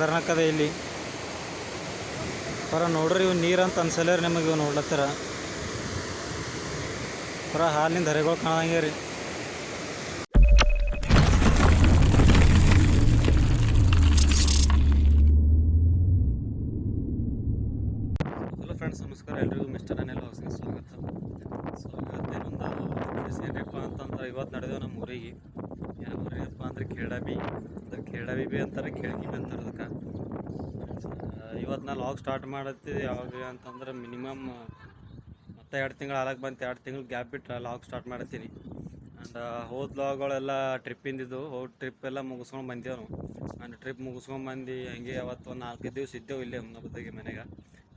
ಖತರ್ನಾಕ್ ಅದ ಇಲ್ಲಿ ಪರ ನೋಡ್ರಿ. ಇವು ನೀರು ಅಂತ ಅನ್ಸಲ್ಲ ನಿಮಗೆ. ಇವು ನೋಡ್ಲತ್ತರ ಪರ ಹಾಲಿನ ಧರೆಗಳು ಕಾಣಂಗೆ ರೀ. ಹಲೋ ಫ್ರೆಂಡ್ಸ್, ನಮಸ್ಕಾರ. ಎಲ್ರಿಗೂ ಮಿಸ್ಟರ್ ಅನಿಲ್ ಹೌಸ್ಗೆ ಸ್ವಾಗತ. ಸೊ ಇವತ್ತೇನೊಂದು ಏನಪ್ಪ ಅಂತಂದ್ರೆ ಇವತ್ತು ನಡೆದೇವು ನಮ್ಮ ಊರಿಗೆ. ಯಾವ ಊರಿಗಪ್ಪ ಅಂದ್ರೆ ಖೇಡಾಬಿ. ಅದಕ್ಕೆ ಖೇಡಾಬಿ ಅಂತಾರೆ, ಖೇಳ್ಗಿ ಅಂತಾರೆ ಅದಕ್ಕೆ. ಇವತ್ತು ನಾ ಲಾಗ್ ಸ್ಟಾರ್ಟ್ ಮಾಡತ್ತಿದ್ದೆ ಯಾವಾಗ ಅಂತಂದ್ರೆ ಮಿನಿಮಮ್ ಮತ್ತೆ 2 ತಿಂಗಳು ಆಲಕ್ಕೆ ಬಂತು. 2 ತಿಂಗಳು ಗ್ಯಾಪ್ ಬಿಟ್ಟು ಲಾಗ್ ಸ್ಟಾರ್ಟ್ ಮಾಡತ್ತೀನಿ. ಆ್ಯಂಡ್ ಹೋದ ಲಾಗ್ಗಳೆಲ್ಲ ಟ್ರಿಪ್ಪಿಂದಿದ್ದು. ಟ್ರಿಪ್ ಎಲ್ಲ ಮುಗಿಸ್ಕೊಂಡು ಬಂದೇವು ನಾವು. ಆ್ಯಂಡ್ ಟ್ರಿಪ್ ಮುಗಿಸ್ಕೊಂಡು ಬಂದು ಹಂಗೆ ಅವತ್ತು ಒಂದು 4-5 ದಿವಸ ಇದ್ದೆವು ಇಲ್ಲೇ ಹುಮ್ನಾಬಾದಿಗೆ ಮನೆಗೆ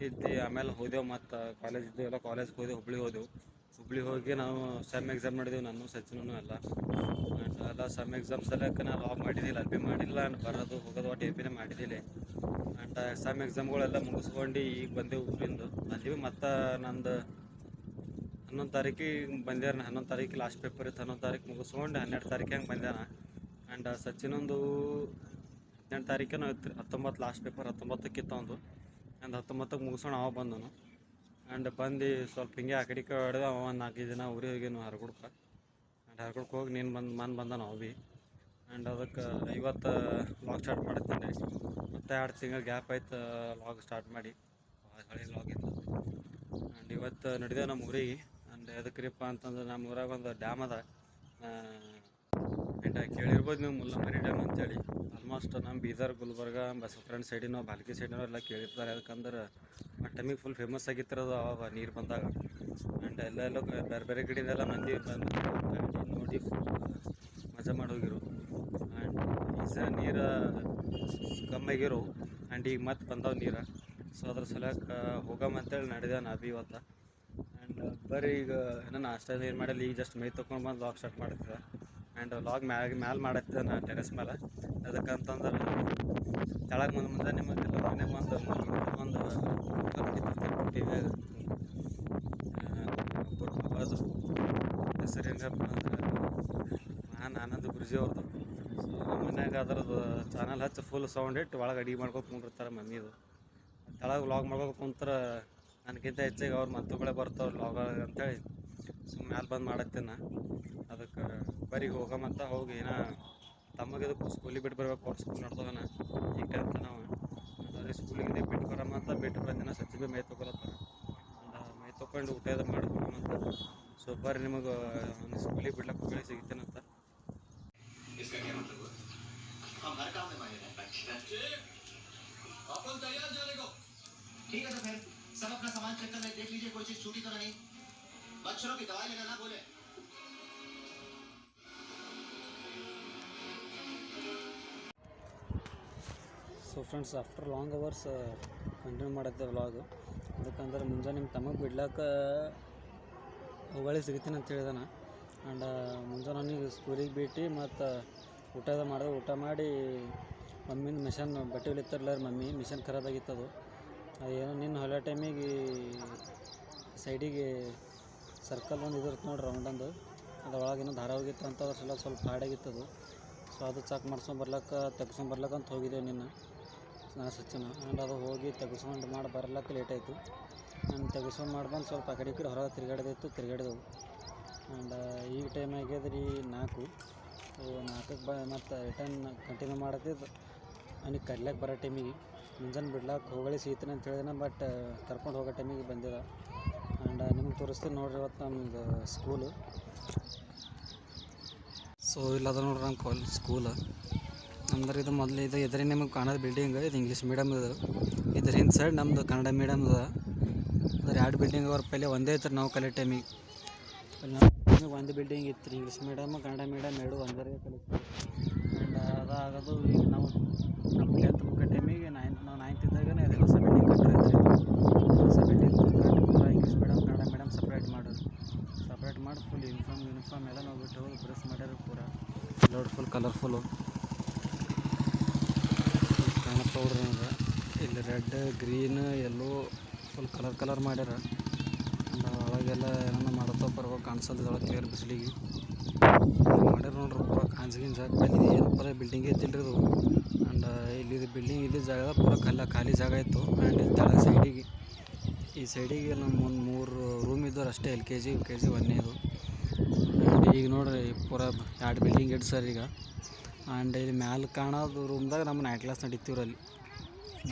ಇದ್ದು. ಆಮೇಲೆ ಹೋದೆವು ಮತ್ತು ಕಾಲೇಜ್ ಇದ್ದೆವು, ಕಾಲೇಜ್ಗೆ ಹೋದೆವು, ಹುಬ್ಳಿಗೆ ಹೋಗಿ ನಾವು ಸೆಮ್ ಎಕ್ಸಾಮ್ ಮಾಡಿದೆವು, ನಾನು ಸಚಿನೂ ಎಲ್ಲ. ಆ್ಯಂಡ್ ಎಲ್ಲ ಸೆಮ್ ಎಕ್ಸಾಮ್ಸ್ ಎಲ್ಲಕ್ಕೆ ನಾನು ಲಾಗ್ ಮಾಡಿದ್ದಿಲ್ಲ, ಅಲ್ಲಿ ಭೀ ಮಾಡಿಲ್ಲ. ಆ್ಯಂಡ್ ಬರೋದು ಹೋಗೋದು ಒಟ್ಟು ಎಪಿನೇ ಮಾಡಿದ್ದಿಲ್ಲ. ಆ್ಯಂಡ್ ಸೆಮ್ ಎಕ್ಸಾಮ್ಗಳೆಲ್ಲ ಮುಗಿಸ್ಕೊಂಡು ಈಗ ಬಂದೆವು ಊರಿಂದು. ಅಲ್ಲಿ ಮತ್ತು ನಂದು 11 ತಾರೀಕಿಗೆ ಬಂದ್ಯಾರ. 11 ತಾರೀಕಿಗೆ ಲಾಸ್ಟ್ ಪೇಪರ್ ಇತ್ತು. 11 ತಾರೀಕು ಮುಗಿಸ್ಕೊಂಡು 12 ತಾರೀಕಿಗೆ ಹಂಗೆ ಬಂದ್ಯಾನ. ಆ್ಯಂಡ್ ಸಚಿನೊಂದು 18 ತಾರೀಕೇನೋ ಇತ್ತು, 19 ಲಾಸ್ಟ್ ಪೇಪರ್ 19ಕ್ಕೆ ಇತ್ತು ಒಂದು. ಆ್ಯಂಡ್ 19ಕ್ಕೆ ಮುಗಿಸ್ಕೊಂಡು ಅವ ಬಂದನು. ಆ್ಯಂಡ್ ಬಂದು ಸ್ವಲ್ಪ ಹಿಂಗೆ ಆ ಕಡೆ ಹೊಡೆದ. ಅವ ಒಂದು 4-5 ದಿನ ಊರಿಗೆ ಹೋಗಿನು ಹರಗುಡ್ಕ. ಆ್ಯಂಡ್ ಹರಗುಡ್ಕ ಹೋಗಿ ಬಂದ ನಾವು ಭೀ. ಆ್ಯಂಡ್ ಅದಕ್ಕೆ ಇವತ್ತು ಲಾಗ್ ಸ್ಟಾರ್ಟ್ ಮಾಡುತ್ತೇನೆ. ಮತ್ತೆ 2 ತಿಂಗಳು ಗ್ಯಾಪ್ ಆಯ್ತು ಲಾಗ್ ಸ್ಟಾರ್ಟ್ ಮಾಡಿ, ಹಳೆ ಲಾಗಿಂದ. ಆ್ಯಂಡ್ ಇವತ್ತು ನಡೆದೇವು ನಮ್ಮ ಊರಿಗೆ. ಆ್ಯಂಡ್ ಎದಕ್ರಿಪ್ಪ ಅಂತಂದ್ರೆ ನಮ್ಮ ಊರಾಗ ಒಂದು ಡ್ಯಾಮ್ ಅದ. ಆ್ಯಂಡ್ ಕೇಳಿರ್ಬೋದು ನೀವು, ಮುಲ್ಲಮರಿ ಡ್ಯಾಮ್ ಅಂತೇಳಿ. ಆಲ್ಮೋಸ್ಟ್ ನಮ್ಮ ಬೀದರ್, ಗುಲ್ಬರ್ಗ, ಬಸವಕಲ್ಯಾಣ ಸೈಡಿನೋ ಬಾಲ್ಕಿ ಸೈಡಿನೋ ಎಲ್ಲ ಕೇಳಿರ್ತಾರೆ. ಯಾಕಂದ್ರೆ ಆ ಟೈಮಿಗೆ ಫುಲ್ ಫೇಮಸ್ ಆಗಿತ್ತಿರೋದು ಅವಾಗ ನೀರು ಬಂದಾಗ. ಆ್ಯಂಡ್ ಎಲ್ಲೆಲ್ಲೋ ಬೇರೆ ಬೇರೆ ಕಡೆಯಿಂದೆಲ್ಲ ಮಂದಿ ಬಂದು ನೋಡಿ ಮಜಾ ಮಾಡಿ ಹೋಗಿರು. ಆ್ಯಂಡ್ ಈ ನೀರು ಕಮ್ಮಿಯಾಗಿರು. ಆ್ಯಂಡ್ ಈಗ ಮತ್ತೆ ಬಂದವು ನೀರು. ಸೊ ಅದ್ರ ಸಲಕ್ಕೆ ಹೋಗಮ್ಮಂತೇಳಿ ನಡೆದೇವು ನಾ ಭೀ ಇವತ್ತು. ಆ್ಯಂಡ್ ಬರೀ ಈಗ ಏನೋ ನಾಷ್ಟ ಏನು ಮಾಡಿಲ್ಲ, ಈಗ ಜಸ್ಟ್ ಮೈ ತೊಗೊಂಡು ಬಂದು ಲಾಗ್ ಸ್ಟಾರ್ಟ್ ಮಾಡ್ತಿದ್ದೆ. ಆ್ಯಂಡ್ ಲಾಗ್ ಮ್ಯಾಲೆ ಮಾಡತ್ತಿದ್ದೆ ನಾ ಟೆರೆಸ್ ಮೇಲೆ. ಅದಕ್ಕಂತಂದ್ರೆ ಕೆಳಗೆ ಮುಂದೆ ನಿಮಗೆಲ್ಲ ಮನೆ ಒಂದು ಅದು ಹೆಸರು ಹೆಂಗಪ್ಪ ಅಂದ್ರೆ ಆನಂದ್ ಗುರುಜಿ ಅವ್ರದ್ದು. ಸೊ ನಮ್ಮ ಮನ್ಯಾಗ ಅದ್ರದ್ದು ಚಾನಲ್ ಹಚ್ಚಿ ಫುಲ್ ಸೌಂಡ್ ಇಟ್ಟು ಒಳಗೆ ಅಡುಗೆ ಮಾಡ್ಕೊಂಡು ಕುಂಡಿರ್ತಾರೆ ಮಮ್ಮಿದು. ಕೆಳಗೆ ವ್ಲಾಗ್ ಮಾಡ್ಬೇಕು ಕುಂತ್ರೆ ನನಗಿಂತ ಹೆಚ್ಚಿಗೆ ಅವ್ರು ಮಂತುಗಳೇ ಬರ್ತಾವೆ ವ್ಲಾಗ್ ಅಂತೇಳಿ ಸುಮ್ಮನೆ ಮ್ಯಾಲೆ ಬಂದು ಮಾಡತ್ತೇನೆ. ಅದಕ್ಕೆ ಬರೀ ಹೋಗಮಂತ ಹೋಗಿ ಏನೋ ತಮ್ಮಗಿದಕ್ಕೆ ಸ್ಕೂಲಿಗೆ ಬಿಟ್ಟು ಬರ್ಬೇಕು. ಅವ್ರು ಸ್ಕೂಲ್ ನಡ್ದವನ ಈಗ 10th ನಾವು. ಅದೇ ಸ್ಕೂಲಿಗೆ ಬಿಟ್ಟು ಬರಮಂತ ಬಿಟ್ಟು ಬಂದಿನ ಸಚ್ಚಿ ಭೀ ಮೈ ತೊಗೊಳತ್ತಾರ. ಮೈ ತೊಗೊಂಡು ಊಟ ಅದು ಮಾಡ್ಕೊಳಮಂತ. ಸೊ ಬರ್ರಿ ನಿಮಗೆ ಒಂದು ಸ್ಕೂಲಿಗೆ ಬಿಡ್ಲಕ್ಕೆ ಹೋಗಿ ಸಿಗ್ತೇನಂತ. ठीक है तो फिर सब अपना सामान चेक कर ले, देख लीजिए कोई चीज छूटी तो नहीं। मच्छरों की दवाई लेना ना बोले। So friends, after long hours continue ಮಾಡುತ್ತೆ ವ್ಲಾಗ್. ಅದಕ್ಕಂದ್ರೆ ಮುಂಜಾನೆ ನಿಮ್ಮ ತಮಗೆ ಬಿಡ್ಲಾಕ ಹೊಗಳಿ ಸಿಗ್ತೀನಿ ಅಂತ ಹೇಳಿದಾನ. ಆ್ಯಂಡ್ ಮುಂಜಾನೆ ನನಗೆ ಸ್ಕೂಲಿಗೆ ಬಿಟ್ಟು ಮತ್ತು ಊಟ ಮಾಡಿದೆ. ಊಟ ಮಾಡಿ ಮಮ್ಮಿನ ಮಿಷನ್ ಬಟ್ಟೆ ಹೊಲಿತಾರಲ್ಲ ಮಮ್ಮಿ, ಮಿಷನ್ ಖರಾಬ್ ಆಗಿತ್ತದು. ಅದೇನೋ ನಿನ್ನ ಹೊಲ ಟೈಮಿಗೆ ಸೈಡಿಗೆ ಸರ್ಕಲ್ ಒಂದು ಇದಿರುತ್ತೆ ನೋಡ್ರಿ, ರೌಂಡೊಂದು. ಅದು ಒಳಗೇನೋ ದಾರ ಹೋಗಿತ್ತು ಅಂತ ಅದ್ರ ಸಲ ಸ್ವಲ್ಪ ಹಾಡಾಗಿತ್ತದು. ಸೊ ಅದು ಚೆಕ್ ಮಾಡ್ಸ್ಕೊಂಬರ್ಲಕ್ಕೆ ತೆಗ್ಸ್ಕೊಂಬರ್ಲಕ್ಕೆ ಅಂತ ಹೋಗಿದ್ದೇವೆ ನಿನ್ನ ನಾ ಸಚಿನ. ಆ್ಯಂಡ್ ಅದು ಹೋಗಿ ತೆಗೆಸ್ಕೊಂಡು ಮಾಡಿ ಬರ್ಲಕ್ಕೆ ಲೇಟ್ ಆಯಿತು. ನಾನು ತೆಗೆಸ್ಕೊಂಡು ಮಾಡ್ಬಂದು ಸ್ವಲ್ಪ ಆ ಕಡೆ ಈ ಕಡೆ ಹೊರಗೆ ತಿರುಗಾಡಿದೆವು. ಆ್ಯಂಡ್ ಈಗ ಟೈಮ್ ಆಗ್ಯದ್ರಿ 4. 4ಕ್ಕೆ ಮತ್ತು ರಿಟರ್ನ್ ಕಂಟಿನ್ಯೂ ಮಾಡತ್ತಿದ್ದು. ನನಗೆ ಕರ್ಲಿಕ್ಕೆ ಬರೋ ಟೈಮಿಗೆ ಮುಂಜಾನೆ ಬಿಡ್ಲಾಕೆ ಹೋಗಳಿ ಸಿಗ್ತೀನಿ ಅಂತ ಹೇಳಿದೆ. ಬಟ್ ಕರ್ಕೊಂಡು ಹೋಗೋ ಟೈಮಿಗೆ ಬಂದಿದೆ. ಆ್ಯಂಡ್ ನಿಮ್ಗೆ ತೋರಿಸ್ತೀನಿ ನೋಡ್ರಿ ಇವತ್ತು ನಮ್ಮದು ಸ್ಕೂಲು. ಸೊ ಇಲ್ಲದ ನೋಡ್ರಿ ನಮ್ಮ ಸ್ಕೂಲ್. ಅಂದ್ರೆ ಇದು ಮೊದಲು ಇದು ಎದುರೇ ನಿಮಗೆ ಕಾಣೋದು ಬಿಲ್ಡಿಂಗ್, ಇದು ಇಂಗ್ಲೀಷ್ ಮೀಡಿಯಮ್ ಇದು. ಇದ್ರ ಹಿಂದೆ ಸೈಡ್ ನಮ್ಮದು ಕನ್ನಡ ಮೀಡಿಯಮ್ ಅದ. ಅಂದ್ರೆ 2 ಬಿಲ್ಡಿಂಗ್ ಅವ್ರ ಪೈಲೆ ಒಂದೇ ಇತ್ತು ನಾವು ಕಲಿಯೋ ಟೈಮಿಗೆ. ಒಂದು ಬಿಲ್ಡಿಂಗ್ ಇತ್ತು ರೀ, ಇಂಗ್ಲೀಷ್ ಮೀಡಿಯಮ್ ಕನ್ನಡ ಮೀಡಿಯಮ್ ಎರಡು ಒಂದೇ ಕಲಿತೀವಿ. ಆ್ಯಂಡ್ ಅದಾಗೋದು ಈಗ ನಾವು ನಮ್ಮ 10th ಮುಗಿಯೋ ಟೈಮಿಗೆ ನಾವು 9th ಇದ್ದಾಗನೇ ಅದೇ ಹೊಸ ಬಿಲ್ಡಿಂಗ್ ಕಟ್ಟಿರ್ತೀವಿ. ಹೊಸ ಬಿಲ್ಡಿಂಗ್ ಪೂರ English medium Kannada medium separate ಮಾಡಿ ಫುಲ್ ಯೂನಿಫಾರ್ಮ್ ಎಲ್ಲ ನಾವು ಬಿಟ್ಟು ಹೋಗಿ ಬ್ರಷ್ ಮಾಡ್ಯಾರ ಪೂರ ನೋಡಿ ಫುಲ್ ಕಲರ್ಫುಲ್ಲು ಕಾಣಪ್ಪ ಹುಡ್ರಿ ನನಗೆ. ಇಲ್ಲಿ red, green, yellow full colour ಮಾಡ್ಯಾರ. ಒಳಗೆಲ್ಲ ಏನೋ ಮಾಡತ್ತೋ ಬರ್ಬೇಕು ಕಾಣಿಸೋದು ಇದ್ರೊಳಗೆ ಕ್ಲಿಯರ್ ಬಿಸಿಲಿಗೆ ಮಾಡ್ಯಾರ ನೋಡ್ರಿ. ಪೂರ ಗಿಂಜಾಕ್ ಬಂದಿದೆ. ಏನು ಪರ ಬಿಲ್ಡಿಂಗೇ ಇದ್ದಿಲ್ಲ ರೀ ಇದು. ಆ್ಯಂಡ್ ಇಲ್ಲಿ ಬಿಲ್ಡಿಂಗ್ ಇದು ಜಾಗ ಪೂರ ಖಾಲಿ ಜಾಗ ಇತ್ತು. ಆ್ಯಂಡ್ ಇದು ತಳ ಸೈಡಿಗೆ ಈ ಸೈಡಿಗೆ ನಮ್ಮ ಒಂದು 3 ರೂಮ್ ಇದ್ದವ್ರು ಅಷ್ಟೇ, LKG UKG ಒಂದೇದು. ಆ್ಯಂಡ್ ಈಗ ನೋಡ್ರಿ ಪೂರ 2 ಬಿಲ್ಡಿಂಗ್ ಇಟ್ಟು ಸರ್ ಈಗ. ಆ್ಯಂಡ್ ಇಲ್ಲಿ ಮ್ಯಾಲೆ ಕಾಣೋದು ರೂಮ್ದಾಗ ನಮ್ಮ ನೈಟ್ ಕ್ಲಾಸ್ ನಡೀತೀವ್ರಿ. ಅಲ್ಲಿ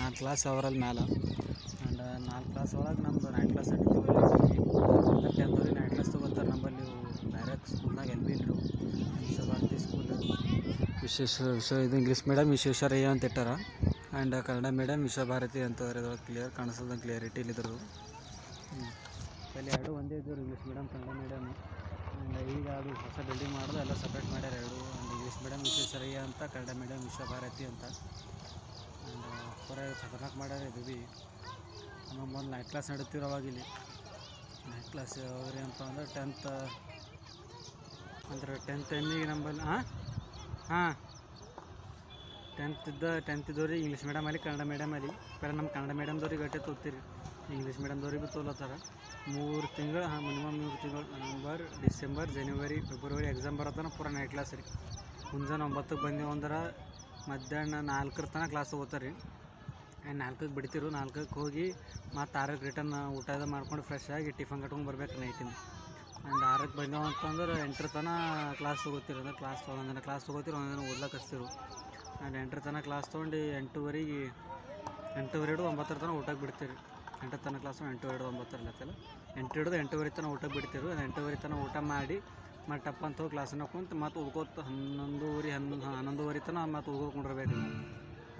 4 ಕ್ಲಾಸ್ ಅವರಲ್ಲಿ ಮ್ಯಾಲೆ. ಆ್ಯಂಡ್ 4 ಕ್ಲಾಸ್ ಒಳಗೆ ನಮ್ಮದು ನೈಟ್ ಕ್ಲಾಸ್ ನಡೀತೀವಿ. 10th ನೈಟ್ ಕ್ಲಾಸ್ ತೊಗೋತಾರೆ ನಮ್ಮಲ್ಲಿ. ಬೇರೆ ಸ್ಕೂಲ್ನಾಗ LB ಇಲ್ಲರು ವಿಶ್ವಭಾರತಿ ಸ್ಕೂಲ್ ಇದು ಇಂಗ್ಲೀಷ್ ಮೀಡಿಯಮ್ ವಿಶ್ವೇಶ್ವರಯ್ಯ ಅಂತ ಇಟ್ಟಾರ. ಆ್ಯಂಡ್ ಕನ್ನಡ ಮೀಡಿಯಮ್ ವಿಶ್ವಭಾರತಿ ಅಂತಂದ್ರೆ ಇದ್ರೊಳಗೆ ಕ್ಲಿಯರ್ ಕಾಣಿಸೋದು ಕ್ಲಿಯರಿಟಿ ಇಲ್ಲಿದ್ರು. ಅಲ್ಲಿ 2 ಒಂದೇ ಇದ್ದವು, English medium Kannada medium. And ಈಗ ಅದು ಹೊಸ ಬಿಲ್ಡಿಂಗ್ ಮಾಡೋದು ಎಲ್ಲ ಸಪ್ರೇಟ್ ಮಾಡ್ಯಾರ 2. ಒಂದು ಇಂಗ್ಲೀಷ್ ಮೀಡಿಯಮ್ ವಿಶ್ವೇಶ್ವರಯ್ಯ ಅಂತ, ಕನ್ನಡ ಮೀಡಿಯಮ್ ವಿಶ್ವಭಾರತಿ ಅಂತ. ಆ್ಯಂಡ್ ಪೂರ ಖತರ್ನಾಕ್ ಮಾಡ್ಯಾರ ಇದು ಭೀ. ನಮ್ಮೊಂದು ನೈಟ್ ಕ್ಲಾಸ್ ನಡೀತೀವಿ ಅವಾಗ ಇಲ್ಲಿ. ನೈಟ್ ಕ್ಲಾಸ್ ಯಾವ್ದು ರೀ ಅಂತ ಅಂದ್ರೆ 10th ಅಂದ್ರೆ 10th ಎಮ್ಮಿಗೆ ನಂಬಲ್ಲಿ 10th ಇದ್ದವ್ರಿಗೆ ಇಂಗ್ಲೀಷ್ ಮೀಡಿಯಮಲ್ಲಿ ಕನ್ನಡ ಮೀಡಿಯಮಲ್ಲಿ. ಪೆರ ನಮ್ಮ ಕನ್ನಡ ಮೀಡಿಯಮ್ದವ್ರಿಗೆ ಗಟ್ಟೆ ತೋತೀರಿ, ಇಂಗ್ಲೀಷ್ ಮೀಡಿಯಮ್ದವ್ರಿಗೆ ಭೀ ತೋಲತ್ತಾರ. 3 ತಿಂಗಳು ಮಿನಿಮಮ್ 3 ತಿಂಗಳು ನವಂಬರ್, ಡಿಸೆಂಬರ್, ಜನವರಿ, ಫೆಬ್ರವರಿ ಎಕ್ಸಾಮ್ ಬರತ್ತಾನ ಪೂರ ನೈಟ್ ಕ್ಲಾಸ್ ರೀ. ಮುಂಜಾನೆ 9ಕ್ಕೆ ಬಂದೆವು ಅಂದ್ರೆ ಮಧ್ಯಾಹ್ನ 4 ತನಕ ಕ್ಲಾಸ್ ತೊಗೋತಾರೆ ರೀ. ಆ್ಯಂಡ್ 4ಕ್ಕೆ ಬಿಡ್ತಿರು. 4ಕ್ಕೆ ಹೋಗಿ ಮತ್ತು 6ಕ್ಕೆ ರಿಟರ್ನ್ ಊಟ ಇದು ಮಾಡ್ಕೊಂಡು ಫ್ರೆಶ್ ಆಗಿ ಟಿಫನ್ ಕಟ್ಕೊಂಡು ಬರ್ಬೇಕು ನೈಟಿಂದ. ಆ್ಯಂಡ್ 6ಕ್ಕೆ ಬಂದೆವು ಅಂತಂದ್ರೆ 8 ತನಕ ಕ್ಲಾಸ್ ತೊಗೋತೀರಿ. ಅಂದ್ರೆ ಒಂದೊಂದಿನ ಕ್ಲಾಸ್ ತೊಗೋತೀರಿ, ಒಂದೊಂದಿನ ಓದ್ಲಕ್ಕೆ ಹಚ್ತಿರು. ಆ್ಯಂಡ್ 8 ತನಕ ಕ್ಲಾಸ್ ತೊಗೊಂಡು 8:30 ಹಿಡಿದು 9 ತನಕ ಊಟಕ್ಕೆ ಬಿಡ್ತೀರಿ. 8 ತನಕ ಕ್ಲಾಸು 8 ಹಿಡಿದು 9 ಇರತ್ತಲ್ಲ, 8 ಹಿಡಿದು 8:30 ತನಕ ಊಟಕ್ಕೆ ಬಿಡ್ತಿರು. 8:30 ತನಕ ಊಟ ಮಾಡಿ ಮತ್ತು ಟಪ್ ಅಂತ ಹೋಗಿ ಕ್ಲಾಸನ್ನ ಕುಂತು ಮತ್ತು ಓದ್ಕೋತ 11:30 ತನಕ ಮತ್ತು ಓದ್ಕೊಂಡಿರ್ಬೇಕು.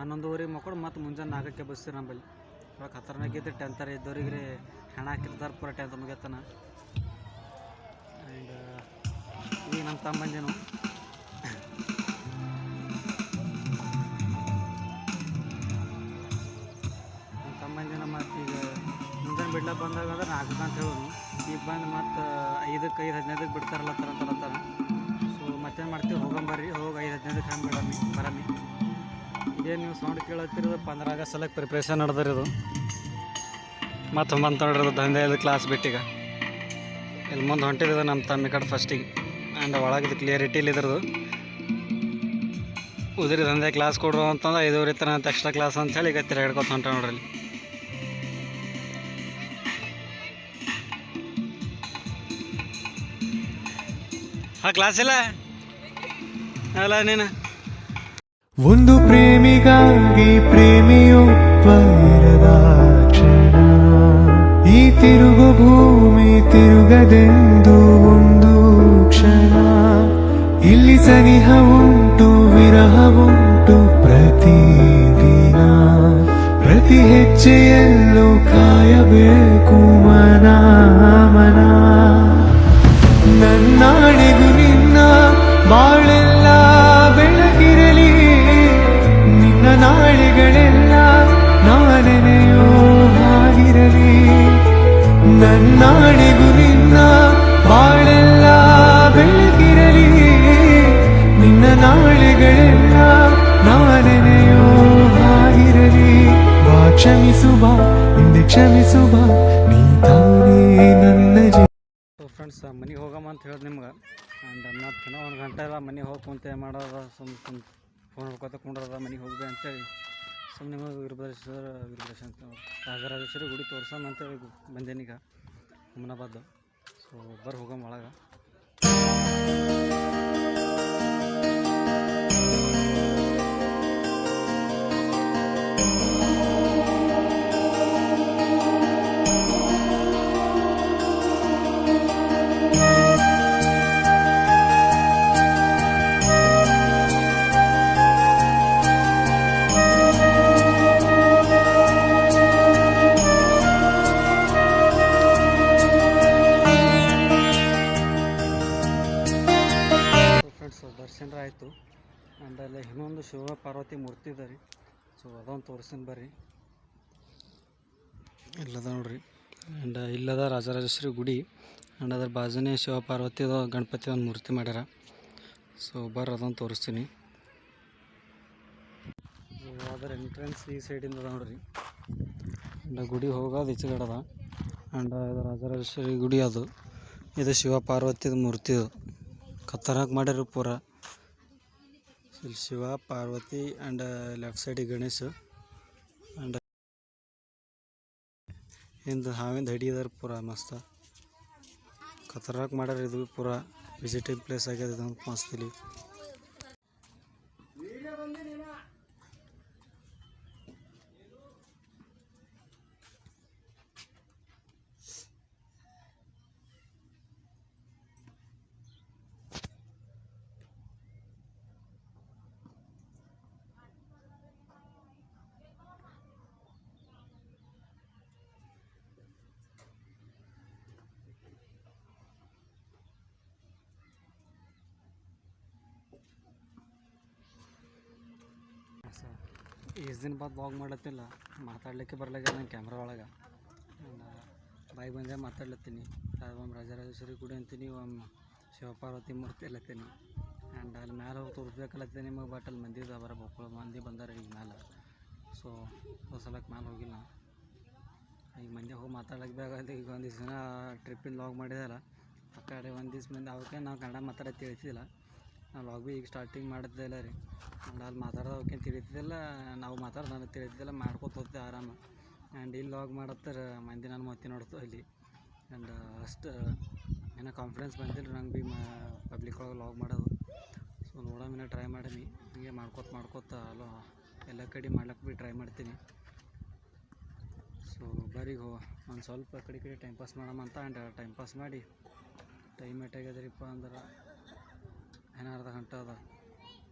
11:30 ಮಕ್ಕಳು ಮತ್ತು ಮುಂಜಾನೆ 4ಕ್ಕೆ ಬಸ್ತೀರಿ ನಮ್ಮಲ್ಲಿ. ಇವಾಗ ಖತರ್ನಾಕ್ ಇದ್ದು 10th ಇದ್ದವ್ರಿಗೆ ಹೆಣ ಹಾಕಿರ್ತಾರೆ ಪೂರ 10th ಮುಗಿಯತನ. ಆ್ಯಂಡ್ ಈಗ ನಮ್ಮ ತಮ್ಮಂದೇನು ಮತ್ತು ಈಗ ಮುಂಜಾನೆ ಬಿಡ್ಲಕ್ಕೆ ಬಂದಾಗ ಅಂದ್ರೆ 4 ಅಂತ ಹೇಳೋನು. ಈಗ ಬಂದು ಮತ್ತು 5ಕ್ಕೆ 5:15ಕ್ಕೆ ಬಿಡ್ತಾರಲ್ಲ ಅಂತಲತ್ತಾರ. ಸೊ ಮತ್ತೇನು ಮಾಡ್ತೀವಿ, ಹೋಗಂಬರ್ರಿ, ಹೋಗಿ 5:15ಕ್ಕೆ ಹಂಗೆ ಬರಮ್ಮಿ. ಇದೇನು ನೀವು ಸೌಂಡ್ ಕೇಳತ್ತಿರೋದು 15 ಆಗಸ್ಟ್ ಸಲಕ್ಕೆ ಪ್ರಿಪ್ರೇಷನ್ ನಡೆದಿರೋದು. ಮತ್ತು ನೋಡಿರೋದು ದಂಧೆದು ಕ್ಲಾಸ್ ಬಿಟ್ಟೀಗ ಇಲ್ಲಿ ಮುಂದೆ ಹೊಂಟಿರೋದು ನಮ್ಮ ತಮ್ಮಿ ಕಡೆ ಫಸ್ಟಿಗೆ. ಆ್ಯಂಡ್ ಒಳಗಿದು ಕ್ಲಿಯರಿಟಿ ಇಲ್ಲಿದ್ರದು ಉದ್ರಿ ದಂಧೆ ಕ್ಲಾಸ್ ಕೊಡ್ರು ಅಂತಂದ್ರೆ 5:30 ತನಕ ಅಂತ ಎಕ್ಸ್ಟ್ರಾ ಕ್ಲಾಸ್ ಅಂತೇಳಿ ಈಗ ತಿರುಗಾಡ್ಕೊತ ಹೊಂಟ ನೋಡ್ರಿ. ಕ್ಲಾಸ್ ಇಲ್ಲ ಅಲ್ಲ ನೀನು. ಒಂದು ಪ್ರೇಮಿಗಾಗಿ ಪ್ರೇಮಿಯೊಬ್ಬರದ ಕ್ಷಣ, ಈ ತಿರುಗು ಭೂಮಿ ತಿರುಗದೆಂದು ಒಂದು ಕ್ಷಣ. ಇಲ್ಲಿ ಸನಿಹ ಉಂಟು ವಿರಹ ಉಂಟು ಪ್ರತಿದಿನ, ಪ್ರತಿ ಹೆಜ್ಜೆಯಲ್ಲೂ ಕಾಯಬೇಕು ಮನ ಮನ. ನನ್ನಾಣೆಗೂ ನಿನ್ನ ಬಾಳೆಲ್ಲ ಬೆಳಗಿರಲಿ, ನಿನ್ನ ನಾಳೆಗಳೆಲ್ಲ ನಾನೆನೆಯೋ ಹಾಗಿರಲಿ. ನನ್ನಾಣೆಗೂ ನಿನ್ನ ಬಾಳೆಲ್ಲ ಬೆಳಗಿರಲಿ, ನಿನ್ನ ನಾಳೆಗಳೆಲ್ಲ ನಾನೆನೆಯೋ ಹಾಗಿರಲಿ. ಬಾ ಕ್ಷಮಿಸು ಬಾ ಹಿಂದೆ ಕ್ಷಮಿಸು ಬಾ, ನೀ ತಾನೇ ನನ್ನ ಫ್ರೆಂಡ್ಸ್ ಮನೆಗೆ ಹೋಗಮ್ಮ ಅಂತ ಹೇಳಿದ್ ನಿಮ್ಗೆ. ಆ್ಯಂಡ್ ಮತ್ತು ಇನ್ನೂ 1 ಗಂಟೆ ಎಲ್ಲ ಮನೆಗೆ ಹೋಗಿ ಕುಂತೆ ಮಾಡೋದ, ಫೋನ್ ಹಿಡ್ಕೊತ ಕುಂಡ್ರದ ಮನೆಗೆ ಹೋಗ್ಬೇ ಅಂತೇಳಿ ಸುಮ್ಮನೆ ನಿಮಗೆ ವೀರಭದ್ರೇಶ್ವರ ಅಂತ ರಾಜರಾಜೇಶ್ವರಿ ಗುಡಿ ತೋರ್ಸಮ್ಮ ಅಂತೇಳಿ ಬಂದೇನೀಗ ಹುಮನಾಬಾದ್. ಸೊ ಬರ್ರಿ ಹೋಗಮ್ಮ ಒಳಗೆ. ದರ್ಶನ ಆಯಿತು. ಆ್ಯಂಡ್ ಅಲ್ಲಿ ಇನ್ನೊಂದು ಶಿವ ಪಾರ್ವತಿ ಮೂರ್ತಿ ಇದೆ ರೀ. ಸೊ ಅದೊಂದು ತೋರಿಸ್ತೀನಿ ಬರ್ರಿ. ಇಲ್ಲದ ನೋಡ್ರಿ. ಆ್ಯಂಡ್ ಇಲ್ಲದ ರಾಜರಾಜೇಶ್ವರಿ ಗುಡಿ. ಆ್ಯಂಡ್ ಅದ್ರ ಬಾಜುನೇ ಶಿವ ಪಾರ್ವತಿ ಗಣಪತಿ ಒಂದು ಮೂರ್ತಿ ಮಾಡ್ಯಾರ. ಸೊ ಬರ್ರಿ ಅದೊಂದು ತೋರಿಸ್ತೀನಿ. ಅದರ ಎಂಟ್ರೆನ್ಸ್ ಈ ಸೈಡಿಂದ ಅದ ನೋಡ್ರಿ. ಆ್ಯಂಡ್ ಗುಡಿ ಹೋಗೋದು ಈಚೆಗಡೆ ಅದ. ಆ್ಯಂಡ್ ಇದು ರಾಜರಾಜೇಶ್ವರಿ ಗುಡಿ ಅದು. ಇದು ಶಿವ ಪಾರ್ವತಿದ ಮೂರ್ತಿ. ಖತರ್ನಾಕ್ ಮಾಡ್ಯಾರ ಪೂರ. ಸೊ ಇಲ್ಲಿ ಶಿವ ಪಾರ್ವತಿ ಆ್ಯಂಡ್ ಲೆಫ್ಟ್ ಸೈಡಿಗೆ ಗಣೇಶ್ ಆ್ಯಂಡ್ ಹಿಂದೆ ಹಾವಿಂದ ಹಿಡಿದಾರ ಪೂರ ಮಸ್ತ್ ಖತರ್ನಾಕ್ ಮಾಡ್ಯಾರ. ಇದು ಪೂರ ವಿಸಿಟಿಂಗ್ ಪ್ಲೇಸ್ ಆಗ್ಯದ ಇದು ಮಸ್ತ್ ಇಲ್ಲಿ. ಎಷ್ಟು ದಿನ ಬಾದ್ ಬ್ಲಾಗ್ ಮಾಡ್ಲತ್ತಿಲ್ಲ, ಮಾತಾಡ್ಲಿಕ್ಕೆ ಬರ್ಲಾಗ ನನ್ನ ಕ್ಯಾಮ್ರಾ ಒಳಗೆ ಬಾಯಿಗೆ ಬಂದೆ ಮಾತಾಡ್ಲತ್ತೀನಿ. ಒಮ್ಮೆ ರಾಜರಾಜೇಶ್ವರಿ ಗುಡಿ ಅಂತೀನಿ, ಒಮ್ಮೆ ಶಿವಪಾರ್ವತಿ ಮೂರ್ತಿ ಅಲ್ಲತ್ತೀನಿ. ಆ್ಯಂಡ್ ಅಲ್ಲಿ ಮ್ಯಾಲೆ ಹೋಗಿ ತೋರಿಸ್ಬೇಕಲ್ಲತ್ತೀನಿ ನಿಮಗೆ, ಬಟ್ ಅಲ್ಲಿ ಮಂದಿದ ಬರ ಬಕ್ಕಳು ಮಂದಿ ಬಂದಾರೆ ಈಗ ಮ್ಯಾಲೆ. ಸೊ ಸಲಕ್ಕೆ ಮ್ಯಾಲೆ ಹೋಗಿಲ್ಲ. ಈಗ ಮಂದಿ ಹೋಗಿ ಮಾತಾಡ್ಲಿಕ್ಕೆ ಬೇಕಾಗತ್ತೆ. ಈಗ ಒಂದು ದಿನ ಟ್ರಿಪ್ಪಿನ ಲಾಗ್ ಮಾಡಿದಾರ ಆ ಕಡೆ ಒಂದು ದಿವ್ಸ ಮಂದಿ, ಅವಕ್ಕೆ ನಾವು ಕನ್ನಡ ಮಾತಾಡೋದು ತಿಳಿತಿದ್ದಿಲ್ಲ. ನಾವು ಲಾಗ್ ಭೀ ಈಗ ಸ್ಟಾರ್ಟಿಂಗ್ ಮಾಡಿದ್ದಿಲ್ಲ ರೀ. ಆ್ಯಂಡ್ ಅಲ್ಲಿ ಮಾತಾಡೋದು ಅವಕ್ಕೆ ತಿಳಿತಿದ್ದಿಲ್ಲ, ನಾವು ಮಾತಾಡೋದು ನನಗೆ ತಿಳಿತಿದ್ದಿಲ್ಲ, ಮಾಡ್ಕೊತ ಹೋಗ್ತೀವಿ ಆರಾಮ. ಆ್ಯಂಡ್ ಇಲ್ಲಿ ಲಾಗ್ ಮಾಡತ್ತಾರೆ ಮಂದಿ ನಾನು ಮತ್ತೆ ನೋಡ್ತು ಅಲ್ಲಿ. ಆ್ಯಂಡ್ ಅಷ್ಟು ಏನೋ ಕಾನ್ಫಿಡೆನ್ಸ್ ಬಂದಿಲ್ಲ ನಂಗೆ ಭೀ ಪಬ್ಲಿಕ್ ಒಳಗೆ ಲಾಗ್ ಮಾಡೋದು. ಸೊ ನೋಡೋಮಿನ ಟ್ರೈ ಮಾಡೀನಿ, ಹೀಗೆ ಮಾಡ್ಕೋತ ಅಲ್ಲೋ ಎಲ್ಲ ಕಡೆ ಮಾಡ್ಲಿಕ್ಕೆ ಭೀ ಟ್ರೈ ಮಾಡ್ತೀನಿ. ಸೊ ಬರೀ ಒಂದು ಸ್ವಲ್ಪ ಕಡೆ ಟೈಮ್ ಪಾಸ್ ಮಾಡಮ್ಮ ಅಂತ. ಆ್ಯಂಡ್ ಟೈಮ್ ಪಾಸ್ ಮಾಡಿ ಟೈಮ್ ಎಷ್ಟಾಗ್ಯದ್ರಿಪ್ಪ ಅಂದ್ರೆ ಏನೋ ಅರ್ಧ ಗಂಟೆ ಅದ.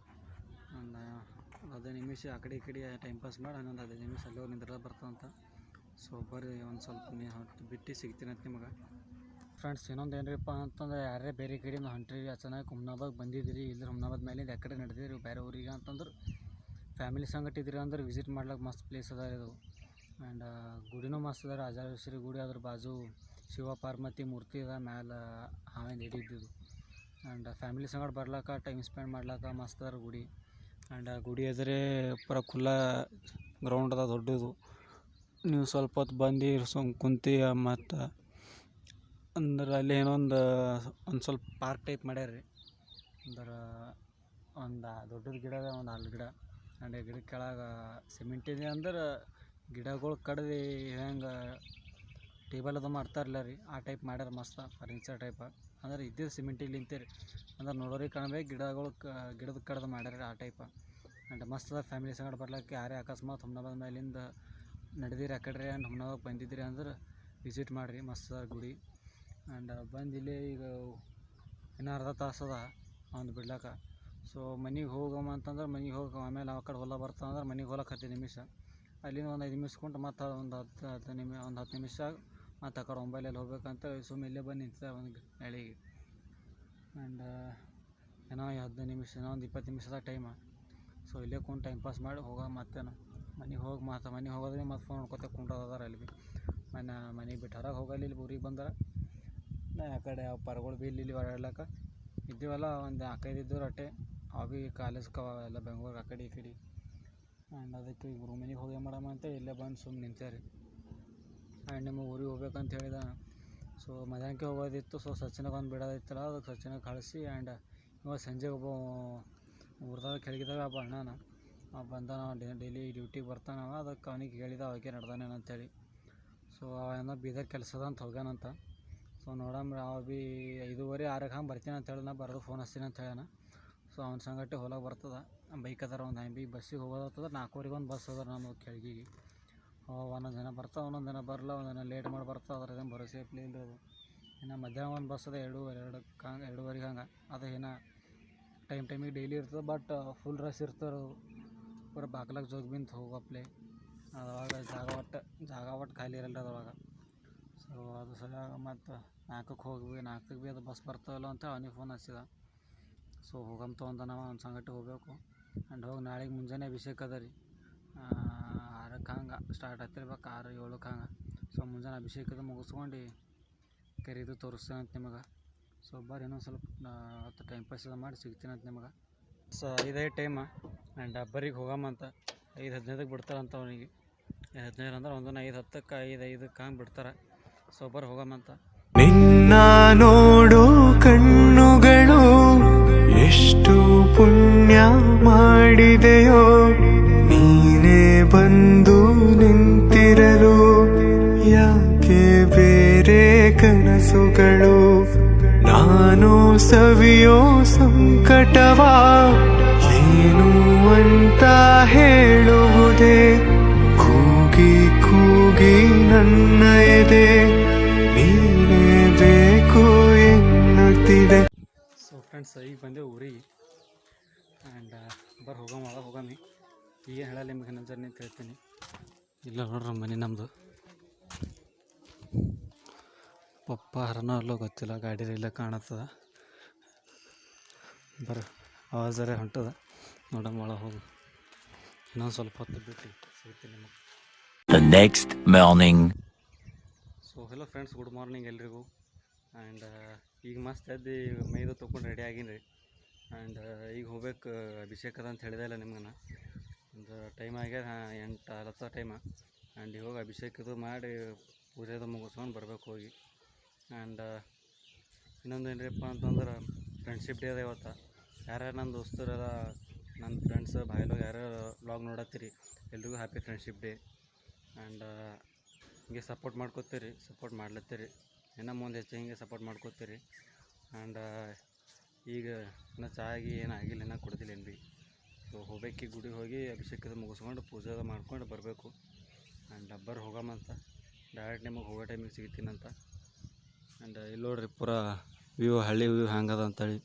ಒಂದು 15 ನಿಮಿಷ ಆ ಕಡೆ ಈ ಕಡೆ ಟೈಮ್ ಪಾಸ್ ಮಾಡಿ ಇನ್ನೊಂದು 15 ನಿಮಿಷ ಅಲ್ಲಿ ಹೋಗಿ ನಿಂದ್ರೆ ಬರ್ತದಂತ. ಸೊ ಬರ್ರಿ ಒಂದು ಸ್ವಲ್ಪ ಬಿಟ್ಟು ಸಿಗ್ತೀನಿ ಅಂತ ನಿಮಗೆ. ಫ್ರೆಂಡ್ಸ್ ಇನ್ನೊಂದು ಏನರಿಪ್ಪ ಅಂತಂದ್ರೆ, ಯಾರೇ ಬೇರೆ ಕಡೆಯಿಂದ ಹೊಂಟ್ರಿ ಅಚಾನಕ್ ಹುಮ್ನಾಬಾದ್ ಬಂದಿದ್ದೀರಿ, ಇಲ್ಲದ್ರೆ ಹುಮ್ನಾಬಾದ್ ಮೇಲಿಂದ ಯಾಕಡೆ ನಡೆದಿರಿ ಬೇರೆ ಊರಿಗೆ ಅಂತಂದ್ರೆ ಫ್ಯಾಮಿಲಿ ಸಂಗಟ ಇದ್ರಿ ಅಂದ್ರೆ ವಿಸಿಟ್ ಮಾಡ್ಲಿಕ್ಕೆ ಮಸ್ತ್ ಪ್ಲೇಸ್ ಅದ ಇದು. ಆ್ಯಂಡ್ ಗುಡಿನೂ ಮಸ್ತ್ ಅದ, ರಾಜರಾಜೇಶ್ವರಿ ಗುಡಿ. ಅದ್ರ ಬಾಜು ಶಿವ ಪಾರ್ವತಿ ಮೂರ್ತಿ ಅದ, ಮ್ಯಾಲೆ ಹಾವಿಂದ ಹಿಡಿದಿದ್ದು. ಆ್ಯಂಡ್ ಫ್ಯಾಮಿಲಿ ಸಂಗಡ ಬರ್ಲಾಕ ಟೈಮ್ ಸ್ಪೆಂಡ್ ಮಾಡ್ಲಾಕ ಮಸ್ತ್ ಅದ ಗುಡಿ. ಆ್ಯಂಡ್ ಆ ಗುಡಿ ಎದುರೇ ಪೂರ ಖುಲ್ಲಾ ಗ್ರೌಂಡ್ ಅದ ದೊಡ್ಡದು. ನೀವು ಸ್ವಲ್ಪ ಹೊತ್ತು ಬಂದು ಕುಂತು ಮತ್ತು ಅಂದ್ರೆ ಅಲ್ಲಿ ಏನೊಂದು ಸ್ವಲ್ಪ ಪಾರ್ಕ್ ಟೈಪ್ ಮಾಡ್ಯಾರ ರೀ. ಅಂದ್ರೆ ಒಂದು ದೊಡ್ಡದು ಗಿಡ ಅದ, ಒಂದು ಆಲ್ ಗಿಡ. ಆ್ಯಂಡ್ ಗಿಡ ಕೆಳಗೆ ಸಿಮೆಂಟ್ ಇದೆ ಅಂದ್ರೆ ಗಿಡಗಳು ಕಡ್ದು ಹೆಂಗೆ ಟೇಬಲ್ ಅದು ಮಾಡ್ತಾರಲ್ಲ ರೀ, ಆ ಟೈಪ್ ಮಾಡ್ಯಾರ ಮಸ್ತ್ ಫರ್ನಿಚರ್ ಟೈಪ್. ಅಂದ್ರೆ ಇದ್ದಿದ್ದು ಸಿಮೆಂಟಿಗೆ ನಿಂತೀರಿ ಅಂದ್ರೆ ನೋಡೋರಿಗೆ ಕಾಣಬೇಕು, ಗಿಡದ ಕಡ್ದು ಮಾಡ್ಯಾರ ಆ ಟೈಪ್. ಆ್ಯಂಡ್ ಮಸ್ತ್ ಅದ ಫ್ಯಾಮಿಲಿ ಸಂಗಡ ಬರ್ಲಿಕ್ಕೆ. ಯಾರೇ ಅಕಸ್ಮಾತ್ ಹುಮ್ನಾಬಾದ್ ಮೇಲಿಂದ ನಡೆದಿರಿ ಆ ಕಡೆ ಆ್ಯಂಡ್ ಹುಮ್ನಾಬಾದ್ ಬಂದಿದ್ದೀರಿ ಅಂದ್ರೆ ವಿಸಿಟ್ ಮಾಡಿರಿ, ಮಸ್ತ್ ಅದ ಗುಡಿ. ಆ್ಯಂಡ್ ಬಂದು ಇಲ್ಲೇ ಈಗ ಇನ್ನೂ ಅರ್ಧ ತಾಸು ಅದ ಒಂದು ಬಿಡ್ಲಾಕ. ಸೊ ಮನೆಗೆ ಹೋಗಮ್ಮ ಅಂತಂದ್ರೆ ಮನೆಗೆ ಹೋಗಿ ಆಮೇಲೆ ಆ ಕಡೆ ಹೊಲ ಬರ್ತಂದ್ರೆ ಮನೆಗೆ ಹೋಗಕ್ಕೆ 10 ನಿಮಿಷ, ಅಲ್ಲಿಂದ ಒಂದು 5 ನಿಮಿಷ ಕೊಂಡು ಮತ್ತು ಒಂದು 10 ನಿಮಿಷ ಮತ್ತು ಆ ಕಡೆ ಒಂಬೈಲಲ್ಲಿ ಹೋಗ್ಬೇಕಂತ ಸುಮ್ಮನೆ ಇಲ್ಲೇ ಬಂದು ನಿಂತ ಒಂದು ಎಳೆಗೆ. ಆ್ಯಂಡ್ ಏನೋ 15 ನಿಮಿಷ, ಏನೋ ಒಂದು 20 ನಿಮಿಷದ ಟೈಮ. ಸೊ ಇಲ್ಲೇ ಕುಂತು ಟೈಮ್ ಪಾಸ್ ಮಾಡಿ ಹೋಗೋ. ಮತ್ತೇನು ಮನೆಗೆ ಹೋಗಿ ಮನೆಗೆ ಹೋಗೋದ್ರೆ ಮತ್ತು ಫೋನ್ ನೋಡ್ಕೊತ ಕುಂಟೋದಾರ ಅಲ್ಲಿ ಭೀ. ಮನೆಗೆ ಬಿಟ್ಟು ಹೊರಗೆ ಹೋಗಲ್ಲ, ಇಲ್ಲಿ ಊರಿಗೆ ಬಂದ್ರೆ ನಾ ಆ ಕಡೆ ಯಾವ ಪರ್ಗಳು ಭೀ ಇಲ್ಲಿ ಓಡಾಡ್ಲಕ್ಕ ಇದ್ದೀವಲ್ಲ, ಒಂದು 4-5 ಇದ್ದವ್ರು ಅಟ್ಟೆ. ಅವು ಭೀ ಕಾಲೇಜ್ಗೆ ಎಲ್ಲ ಬೆಂಗ್ಳೂರು ಆ ಕಡೆ ಈ ಕಡೆ. ಆ್ಯಂಡ್ ಅದಕ್ಕೆ ಈಗ ಮನೆಗೆ ಹೋಗಿ ಮಾಡಮ್ಮ ಅಂತ ಇಲ್ಲೇ ಬಂದು ಸುಮ್ಮನೆ ನಿಂತೇರಿ. ಆ್ಯಂಡ್ ನಿಮಗೆ ಊರಿಗೆ ಹೋಗ್ಬೇಕಂತ ಹೇಳಿದ. ಸೊ ಮಧ್ಯಾಹ್ನಕ್ಕೆ ಹೋಗೋದಿತ್ತು. ಸೊ ಸಚಿನಾಗ ಒಂದು ಬಿಡೋದಿತ್ತಲ್ಲ, ಅದಕ್ಕೆ ಸಚಿನಾಗ ಕಳಿಸಿ. ಆ್ಯಂಡ್ ಇವಾಗ ಸಂಜೆ ಒಬ್ಬ ಊರ್ದಾಗ ಕೆಳಗಿದಾಗ ಒಬ್ಬ ಅಣ್ಣನ ಬಂದಾನ, ಡೈಲಿ ಡ್ಯೂಟಿಗೆ ಬರ್ತಾನವ. ಅದಕ್ಕೆ ಅವನಿಗೆ ಹೇಳಿದ ಅವಾಗೆ ನಡ್ದಾನೇನು ಅಂತೇಳಿ. ಸೊ ಅವ ಏನೋ ಬೀದರ್ ಕೆಲಸದ ಅಂತ ಹೋಗ್ಯಾನಂತ. ಸೊ ನೋಡಮ್ರಿ, ಅವ ಭೀ 5:30 6ಕ್ಕೆ ಹಂಗೆ ಬರ್ತೀನಿ ಅಂತ ಹೇಳಿ, ನಾ ಬರೋದು ಫೋನ್ ಹಚ್ತೀನಿ ಅಂತ ಹೇಳ್ಯಾನ. ಸೊ ಅವ್ನ ಸಂಗಟ್ಟೆ ಹೊಲಕ್ಕೆ ಬರ್ತದ. ಬೈಕ್ ಅದಾರ ಒಂದು ಬಿ ಬಸ್ಸಿಗೆ ಹೋಗೋದಾಗ್ತದೆ. 4:15 ಒಂದು ಬಸ್ ಅದ ನಮ್ಮ ಕೆಳಗಿಗೆ. ಒಂದೊಂದು ದಿನ ಬರ್ತಾವೆ, ಒಂದೊಂದು ದಿನ ಬರಲ್ಲ, ಒಂದೊಂದು ಲೇಟ್ ಮಾಡಿ ಬರ್ತಾವೆ. ಅದ್ರದ್ದೇನು ಭರೋಸೆ ಇರಲಿ ಇಲ್ಲ ಅದು. ಇನ್ನು ಮಧ್ಯಾಹ್ನ ಒಂದು ಬಸ್ ಅದ 2:30 ಹಂಗೆ. ಅದು ಏನೋ ಟೈಮಿಗೆ ಡೈಲಿ ಇರ್ತದೆ, ಬಟ್ ಫುಲ್ ರಶ್ ಇರ್ತಾರೆ. ಪೂರ ಬಾಗ್ಲಾಗ ಜೋಗಿ ಬಿಂತ ಹೋಗಪ್ಲೆ ಅವಾಗ ಜಾಗ ಒಟ್ಟು ಖಾಲಿ ಇರಲ್ಲ ಅದ್ರೊಳಗ. ಸೊ ಅದು ಸರಿಯಾಗಿ ಮತ್ತು 4ಕ್ಕೆ ಹೋಗಿ 4ಕ್ಕೆ ಭೀ ಅದು ಬಸ್ ಬರ್ತಾವಲ್ಲ ಅಂತ ಅವನಿಗೆ ಫೋನ್ ಹಚ್ಚಿದ. ಸೊ ಹೋಗಂತ ಒಂದು ನಾವು ಅವ್ನ ಸಂಗಟ್ಟು ಹೋಗಬೇಕು. ಆ್ಯಂಡ್ ಹೋಗಿ ನಾಳೆಗೆ ಮುಂಜಾನೆ ಅಭಿಷೇಕ ಅದ ರೀ. 6ಕ್ಕೆ ಹಂಗೆ ಸ್ಟಾರ್ಟ್ ಆಗ್ತಿರ್ಬೇಕು, 6-7ಕ್ಕೆ ಹಂಗೆ. ಸೊ ಮುಂಜಾನೆ ಅಭಿಷೇಕದ ಮುಗಿಸ್ಕೊಂಡು ಕರೀದು ತೋರಿಸ್ತೇನೆ ಅಂತ ನಿಮಗೆ. ಸೊ ಬರ್ರಿ ಇನ್ನೊಂದು ಸ್ವಲ್ಪ ಹೊತ್ತು ಟೈಮ್ ಪಾಸ್ ಮಾಡಿ ಸಿಗ್ತೀನಿ ಅಂತ ನಿಮಗೆ. So 5 time. ಆ್ಯಂಡ್ ಬರಿಗೆ ಹೋಗಮ್ಮಂತ 5:15ಕ್ಕೆ ಬಿಡ್ತಾರಂತ ಅವನಿಗೆ. 15 ಅಂದ್ರೆ ಒಂದು 5:10ಕ್ಕೆ 5:05ಕ್ಕೆ ಹಂಗೆ ಬಿಡ್ತಾರೆ. ಸೊ ಬರ್ರಿ ಹೋಗಮ್ಮಂತ. ನಿನ್ನ ನೋಡೋ ಕಣ್ಣುಗಳು ಎಷ್ಟು ಪುಣ್ಯ ಮಾಡಿದೆಯೋ ನೀನೇ ಬಂದು ನಿಂತಿರಲು ಯಾಕೆ ಬೇರೆ ಕನಸುಗಳು ನಾನು ಸವಿಯೋ ಸಂಕಟವಾ ಏನು ಅಂತ ಹೇಳುವುದೇ ಕೂಗಿ ಕೂಗಿ ನನ್ನ ಎದೆ ನೀನೇ ಬೇಕು ಎನ್ನುತ್ತಿದೆ. ಸೊ ಫ್ರೆಂಡ್ಸ್ ಈಗ ಬಂದೆ ಊರಿಗೆ ಆ್ಯಂಡ್ ಹೋಗಾಮಿ ಈಗ ಹೇಳಲ್ಲ ನಿಮಗೆ ನನ್ನ ಜರ್ನಿ ಅಂತ ಹೇಳ್ತೀನಿ. ಇಲ್ಲ ನೋಡ್ರಿ ಮನೆ ನಮ್ಮದು ಪಪ್ಪ ಹರನೋ ಅಲ್ಲೋ ಗೊತ್ತಿಲ್ಲ, ಗಾಡಿ ಇಲ್ಲ ಕಾಣತ್ತದ. ಆವಾಜರೇ ಹೊಂಟದ ನೋಡಮ್ಮ ಒಳಗೆ ಹೋಗಿ ಇನ್ನೊಂದು ಸ್ವಲ್ಪ ಹೊತ್ತು ಬಿಟ್ಟು ಸಿಗ್ತೀನಿ ನಿಮಗೆ. The next morning. So hello friends, good morning ಎಲ್ರಿಗೂ. ಆ್ಯಂಡ್ ಈಗ ಮಸ್ತ್ ಎದ್ದು ಮೈದು ತೊಗೊಂಡು ರೆಡಿ ಆಗೀನಿ ರೀ. ಆ್ಯಂಡ್ ಈಗ ಹೋಗ್ಬೇಕು ಅಭಿಷೇಕ ಅದ ಅಂತ ಹೇಳಿದೆ ಇಲ್ಲ ನಿಮ್ಗೆ. ಒಂದು ಟೈಮ್ ಆಗ್ಯದ 8:40 ಟೈಮ. ಆ್ಯಂಡ್ ಇವಾಗ ಅಭಿಷೇಕ ಇದು ಮಾಡಿ ಪೂಜೆದು ಮುಗಿಸ್ಕೊಂಡು ಬರ್ಬೇಕು ಹೋಗಿ. ಆ್ಯಂಡ್ ಇನ್ನೊಂದು ಏನ್ರಿಪ್ಪ ಅಂತಂದ್ರೆ ಫ್ರೆಂಡ್ಶಿಪ್ ಡೇ ಅದ ಇವತ್ತು. ಯಾರ್ಯಾರು ನನ್ನ ದೋಸ್ತರೆಲ್ಲ ನನ್ನ ಫ್ರೆಂಡ್ಸ್ ಬಾಯಿಲು ಯಾರ್ಯಾರು ವ್ಲಾಗ್ ನೋಡತ್ತೀರಿ ಎಲ್ರಿಗೂ ಹ್ಯಾಪಿ ಫ್ರೆಂಡ್ಶಿಪ್ ಡೇ. ಆ್ಯಂಡ್ ಹಿಂಗೆ ಸಪೋರ್ಟ್ ಮಾಡ್ಕೋತೀರಿ, ಸಪೋರ್ಟ್ ಮಾಡ್ಲತ್ತೀರಿ, ಇನ್ನೂ ಮುಂದೆ ಹೆಚ್ಚು ಹಿಂಗೆ ಸಪೋರ್ಟ್ ಮಾಡ್ಕೋತೀರಿ. ಆ್ಯಂಡ್ ಈಗ ಇನ್ನೂ ಚಾಗಿ ಏನು ಆಗಿಲ್ಲ, ಇನ್ನೂ ಕುಡ್ದಿಲ್ಲ ಏನು ಭೀ. ಸೊ ಹೋಗ್ಬೇಕು, ಗುಡಿಗೆ ಹೋಗಿ ಅಭಿಷೇಕದ ಮುಗಿಸ್ಕೊಂಡು ಪೂಜೆ ಮಾಡ್ಕೊಂಡು ಬರಬೇಕು. ಆ್ಯಂಡ್ ಹೋಗಮ್ಮಂತ ಡೈರೆಕ್ಟ್ ನಿಮಗೆ ಹೋಗೋ ಟೈಮಿಗೆ ಸಿಗ್ತೀನಂತ. ಆ್ಯಂಡ್ ಇಲ್ಲಿ ನೋಡ್ರಿ ಪೂರಾ ವ್ಯೂ, ಹಳ್ಳಿ ವ್ಯೂ ಹ್ಯಾಂಗದ ಅಂತೇಳಿ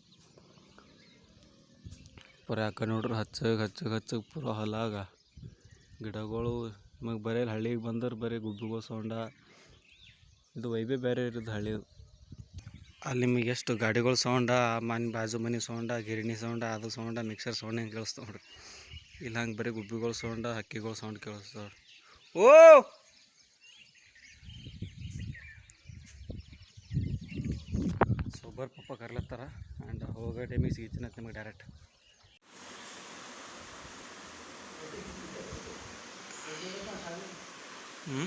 ಪೂರ ಯಾಕೆ ನೋಡ್ರಿ ಹಚ್ಚಗೆ ಪೂರ ಹೊಲಾಗ ಗಿಡಗಳು. ನಿಮಗೆ ಬರೀ ಹಳ್ಳಿಗೆ ಬಂದ್ರೆ ಬರೀ ಗುಬ್ಬಿಗೋ ಸೌಂಡ, ಇದು ವೈಬೇ ಬೇರೆ ಇರೋದು ಹಳ್ಳಿದು. ಅಲ್ಲಿ ನಿಮಗೆ ಎಷ್ಟು ಗಾಡಿಗಳ ಸೌಂಡ, ಮನೆ ಬಾಜು ಮನೆ ಸೌಂಡ, ಗಿರಣಿ ಸೌಂಡ, ಅದು ಸೌಂಡ, ಮಿಕ್ಸರ್ ಸೌಂಡ್ ಹೆಂಗೆ ಕೇಳಿಸ್ತಾವ ನೋಡ್ರಿ. ಇಲ್ಲ ಹಂಗೆ ಬರೀ ಗುಬ್ಬಿಗಳ ಸೌಂಡ, ಹಕ್ಕಿಗಳ ಸೌಂಡ್ ಕೇಳಿಸ್ತಾವ. O ಸೊಬ್ಬರ್ papa ಕರ್ಲತ್ತಾರ. ಆ್ಯಂಡ್ ಹೋಗೋ ಟೈಮಿಗೆ ಸಿಗ್ತೀನಿ ಅಂತ ನಿಮಗೆ ಡೈರೆಕ್ಟ್. ಹ್ಞೂ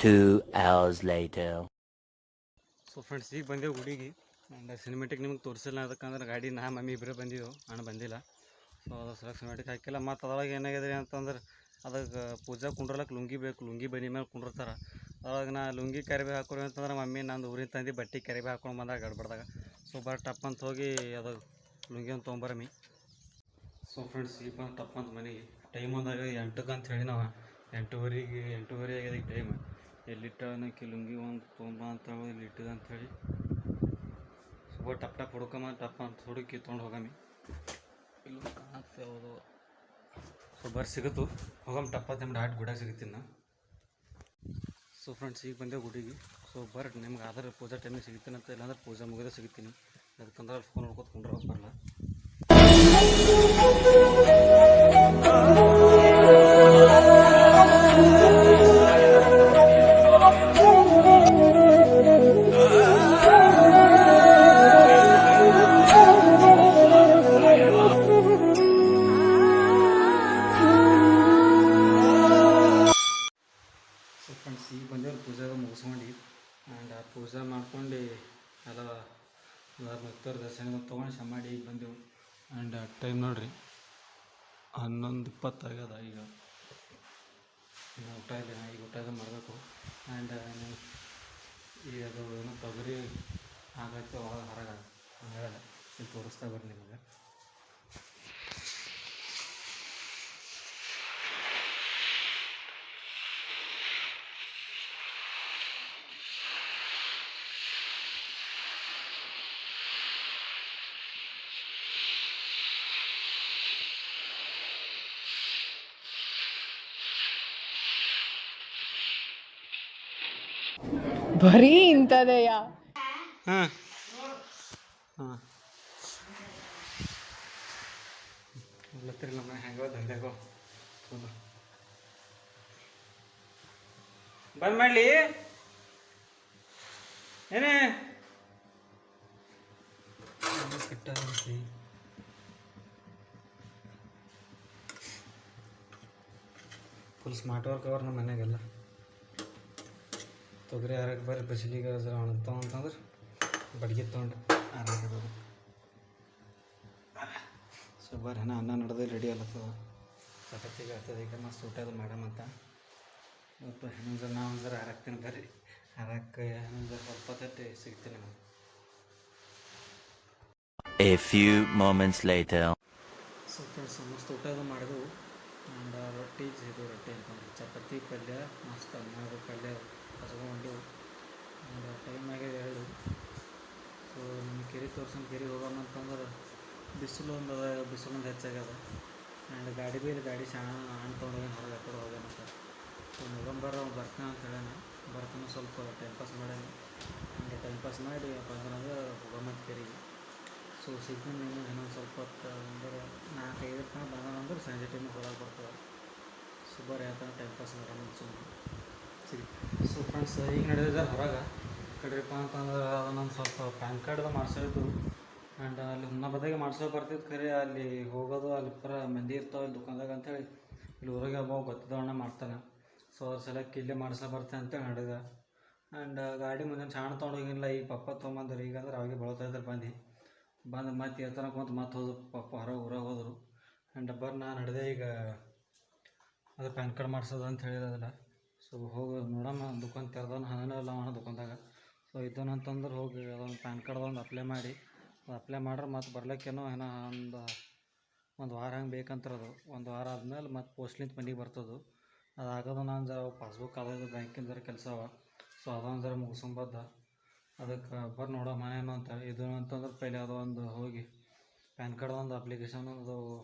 2 hours later. ಸೊ ಫ್ರೆಂಡ್ಸ್ ಈಗ ಬಂದೆವು ಗುಡಿಗೆ. ಆ್ಯಂಡ್ ಸಿನಿಮೆಟಿಕ್ ನಿಮ್ಗೆ ತೋರಿಸಿಲ್ಲ, ಅದಕ್ಕಂದ್ರೆ ಗಾಡಿ ನಾ ಮಮ್ಮಿ ಇಬ್ಬರೇ ಬಂದಿದ್ದೆವು, ಅಣ್ಣ ಬಂದಿಲ್ಲ. ಸೊ ಅದು ಸಲ ಸಿನಿಮೆಟಿಕ್ ಹಾಕಿಲ್ಲ. ಮತ್ತು ಅದ್ರೊಳಗೆ ಏನಾಗಿದೆ ರೀ ಅಂತಂದ್ರೆ ಅದಕ್ಕೆ ಪೂಜಾ ಕುಂಡ್ರಲಕ್ಕೆ ಲುಂಗಿ ಬೇಕು, ಲುಂಗಿ ಬನಿ ಮೇಲೆ ಕುಂಡಿರ್ತಾರೆ. ಅವಾಗ ನಾ ಲುಂಗಿ ಕರಿಬೇ ಹಾಕೋರಿ ಅಂತಂದ್ರೆ ಮಮ್ಮಿ ನಂದು ಊರಿನ ತಂದು ಬಟ್ಟೆ ಕರಿಬೇ ಹಾಕೊಂಡು ಬಂದಾಗ ಗಡ್ಬಡ್ದಾಗ. ಸೊ ಟಪ್ ಅಂತ ಹೋಗಿ ಅದು ಲುಂಗಿ ಅಂತ ತೊಗೊಂಬರಮ್ಮಿ. ಸೊ ಫ್ರೆಂಡ್ಸ್ ಈಗ ಬಂದು ಟಪ್ ಅಂತ ಮನೆಗೆ ಟೈಮ್ ಒಂದಾಗ 8ಕ್ಕೆ ಅಂತ ಹೇಳಿ ನಾವು 8:30 ಆಗಿದೆ ಈಗ ಟೈಮ್. ಎಲ್ಲಿಟ್ಟನಕ್ಕೆ ಲುಂಗಿ ಒಂದು ತೊಗೊಂಬ ಅಂತ ಹೇಳಿ ಇಲ್ಲಿ ಇಟ್ಟಿದೆ ಅಂಥೇಳಿ. ಸೊ ಟಪ್ ಹುಡುಕಮ್ಮ, ಟಪ್ ಅಂತ ಹುಡುಕಿ ತೊಗೊಂಡು ಹೋಗಮ್ಮಿ. ಇಲ್ಲ ಕಾಣತ್ತೆ ಯಾವುದು. ಸೊ ಸಿಗುತ್ತು, ಹೋಗಮ್ಮ ಟಪ್ ಅಂತ ನಿಮ್ಗೆ ಡಾಟ್ ಗುಡಿಯಾಗ ಸಿಗುತ್ತೀನಿ ನಾ. ಸೊ ಫ್ರೆಂಡ್ಸ್ ಈಗ ಬಂದೆ ಗುಡಿಗೆ. ಸೊ ನಿಮ್ಗೆ ಆದ್ರೆ ಪೂಜಾ ಟೈಮಿಗೆ ಸಿಗ್ತೀನಿ ಅಂತ, ಇಲ್ಲಾಂದ್ರೆ ಪೂಜೆ ಮುಗಿದ ಸಿಗ್ತೀನಿ. ಅದಕ್ಕಂದ್ರೆ ಅಲ್ಲಿ ಫೋನ್ ನೋಡ್ಕೊತ ಕುಂಡ್ರೆ ಬರಲ್ಲ. ಸೊ ಫ್ರೆಂಡ್ಸ್ ಈಗ ಬಂದೇವ್ರು ಪೂಜೆಗ ಮುಗಿಸ್ಕೊಂಡು. ಆ್ಯಂಡ್ ಆ ಪೂಜೆ ಮಾಡ್ಕೊಂಡು ಎಲ್ಲ ಭಕ್ತರ ದರ್ಶನ ತೊಗೊಂಡು ಮಾಡಿ ಈಗ ಬಂದೆವು. ಆ್ಯಂಡ್ ಟೈಮ್ ನೋಡಿರಿ 11:20 ಆಗ್ಯದ. ಈಗ ಊಟ ಇಲ್ಲ, ಈಗ ಊಟ ಇದು ಮಾಡಬೇಕು. ಆ್ಯಂಡ್ ಈಗ ಅದು ಏನೋ ತೊಗರಿ ಆಗೈತೆ ಒಳಗೆ ಹೊರಗೆ ಹೇಳಲ್ಲ, ಇಲ್ಲಿ ತೋರಿಸ್ತಾ ಬರ್ರಿ ನಿಮಗೆ. ಬರೀ ಇಂಥದೆಯ. ಹಾಂ ಹಾಂ ನಮ್ಮ ಹೆಂಗೋ ದಂಧೆಗೋ ಬಂದ್ ಮಾಡಲಿ ಏನೇ ಕಿಟ್ಟ ಫುಲ್ ಸ್ಮಾರ್ಟ್ ವರ್ಕ್ ಅವ್ರ ನಮ್ಮ ಮನೆಯಾಗೆಲ್ಲ. ತೊಗರಿ ಆರಕ್ಕೆ ಬರ್ರಿ ಬಿಸಿಲಿಗೆ ಒಣಗ್ತಾವ ಅಂತಂದ್ರೆ ಬಡ್ಗೆ ತೊಗೊಂಡು ಆರಾಗಿರೋದು. ಸೊ ಬರ್ರಿ ಅನ್ನ ನಡೆದು ರೆಡಿ ಅಲ್ಲತ್ತದ ಚಪಾತಿಗೆ ಆಗ್ತದೆ ಈಗ ಮಸ್ತ್ ಊಟ ಅದು ಮೇಡಮ್ ಅಂತ ಮತ್ತು ಇನ್ನೊಂದು ನಾವು ಒಂದ್ಸರ ಹಾರಾಕ್ತೀನಿ ಬರ್ರಿ ಹಾರಕ್ಕೆ ಇನ್ನೊಂದು ಸ್ವಲ್ಪ ತಟ್ಟೆ ಸಿಗ್ತೀನಿ ನಾನು. A few moments later. So friends ಮಸ್ತ್ ಊಟ ಅದು ಮಾಡಿದೆವು ಆ್ಯಂಡ್ ರೊಟ್ಟಿ ಅಂತಂದ್ರೆ ಚಪಾತಿ ಪಲ್ಯ ಮಸ್ತ್ ಅನ್ನ ಪಲ್ಯ ಹಚ್ಕೊಂಡು ಆ್ಯಂಡ್ ಟೈಮ್ ಆಗಿದೆ 2. ಸೊ ನಿಮ್ಗೆ ಕೆರೆ ಕೆರೆಗೆ ಹೋಗೋಣ ಅಂತಂದ್ರೆ ಬಿಸಿಲು ಒಂದು ಹೆಚ್ಚಾಗ್ಯದ ಆ್ಯಂಡ್ ಗಾಡಿ ಶಾಣ ಹಣ್ಣು ತೊಗೊಂಡೋಗಿ ಹೊರಗೆ ಕಡೆ ಹೋಗ್ಯಾನಂತ. ಸೊ ನವಂಬರ್ ಅವ್ನು ಬರ್ತಾನೆ ಅಂತ ಹೇಳೋಣ ಬರ್ತಾನೆ ಸ್ವಲ್ಪ ಟೈಮ್ ಪಾಸ್ ಮಾಡೇನಿ ಹಂಗೆ ಟೈಮ್ ಪಾಸ್ ಮಾಡಿ ಬಂದ್ರೆ ಹೋಗೋಣ ಕೆರೆಗೆ. ಸೊ ಸಿಗ್ತೀನಿ ಇನ್ನೊಂದು ಸ್ವಲ್ಪ ಹೊತ್ತು ಅಂದ್ರೆ 4-5 ತನಕ ಬಂದ್ರೆ ಸಂಜೆ ಟೈಮಿಗೆ ಹೊರಗೆ ಬರ್ತದೆ. ಸೊ ಬರ್ರಿ ಯಾವ ಥರ ಟೈಮ್ ಪಾಸ್ ಮಾಡೋಣ ಸಿಗಿ. ಸೊ ಫ್ರೆಂಡ್ಸ್ ಈಗ ನಡೆದಿದ್ದಾರೆ ಹೊರಗೆ ಕಡೆಯಪ್ಪ ಅಂತಂದ್ರೆ ಅದನ್ನೊಂದು ಸ್ವಲ್ಪ ಪ್ಯಾನ್ ಕಾರ್ಡ್ ಮಾಡಿಸೋದು ಆ್ಯಂಡ್ ಅಲ್ಲಿ ಹುಮ್ನಾಬಾದಾಗೆ ಮಾಡಿಸೋ ಬರ್ತಿದ್ದು ಖರೆ ಅಲ್ಲಿ ಹೋಗೋದು ಅಲ್ಲಿ ಪೂರ ಮಂದಿ ಇರ್ತಾವೆ ಅಲ್ಲಿ ದುಕಾನ್ದಾಗ ಅಂತೇಳಿ ಇಲ್ಲಿ ಊರಿಗೆ ಒಬ್ಬ ಗೊತ್ತಿದ್ದವಣ್ಣ ಮಾಡ್ತಾನೆ. ಸೊ ಅವ್ರ ಸಲಕ್ಕೆ ಇಲ್ಲೇ ಮಾಡಿಸೋ ಬರ್ತೆ ಅಂತೇಳಿ ನಡೆದ ಆ್ಯಂಡ್ ಗಾಡಿ ಮುಂದೆ ಚಾಣ ತೊಗೊಂಡೋಗಿಲ್ಲ ಈಗ ಪಪ್ಪ ತೊಗೊಂಬಂದ್ರೆ ಈಗ ಅಂದ್ರೆ ಅವಾಗೆ ಬಳತಾ ಇದ್ದಾರೆ ಬಂದು ಮತ್ತೆ ಎತ್ತನ ಕುಂತು ಮತ್ತೆ ಹೋದ್ರು ಪಪ್ಪ ಹೊರಗೆ ಊರಾಗ ಹೋದರು ಆ್ಯಂಡ್ ನಾನು ನಡೆದೆ ಈಗ ಅದು ಪ್ಯಾನ್ ಕಾರ್ಡ್ ಮಾಡಿಸೋದು ಅಂತ ಹೇಳಿರೋದಿಲ್ಲ. ಸೊ ಹೋಗಿ ನೋಡಮ್ಮ ದುಕಾನ್ ತೆರೆದವನು ಹಣನೇ ಇಲ್ಲ ಅವನ ದುಕಾನ್ದಾಗ. ಸೊ ಇದನ್ನಂತಂದ್ರೆ ಹೋಗಿ ಅದೊಂದು ಪ್ಯಾನ್ ಕಾರ್ಡ್ ಒಂದು ಅಪ್ಲೈ ಮಾಡ್ರೆ ಮತ್ತು ಬರ್ಲಿಕ್ಕೇನೋ ಏನೋ ಒಂದು ವಾರ ಹಂಗೆ ಬೇಕಂತಿರೋದು. ಒಂದು ವಾರ ಆದಮೇಲೆ ಮತ್ತು ಪೋಸ್ಟ್ಲಿಂದ ಮನೆಗೆ ಬರ್ತದೆ. ಅದು ಆಗೋದು ನಾನು ಜರ ಪಾಸ್ಬುಕ್ ಆಗೋದು ಬ್ಯಾಂಕಿನ ಜರ ಕೆಲಸ ಅವ. ಸೊ ಅದೊಂದು ಜರ ಮುಗಿಸ್ಕೊಂಬದ್ದ ಅದಕ್ಕೆ ನೋಡೋ ಮನೇನು ಅಂತ ಇದು ಅಂತಂದ್ರೆ ಪೈಲೆ ಅದು ಒಂದು ಹೋಗಿ ಪ್ಯಾನ್ ಕಾರ್ಡ್ ಒಂದು ಅಪ್ಲಿಕೇಶನ್ ಅದು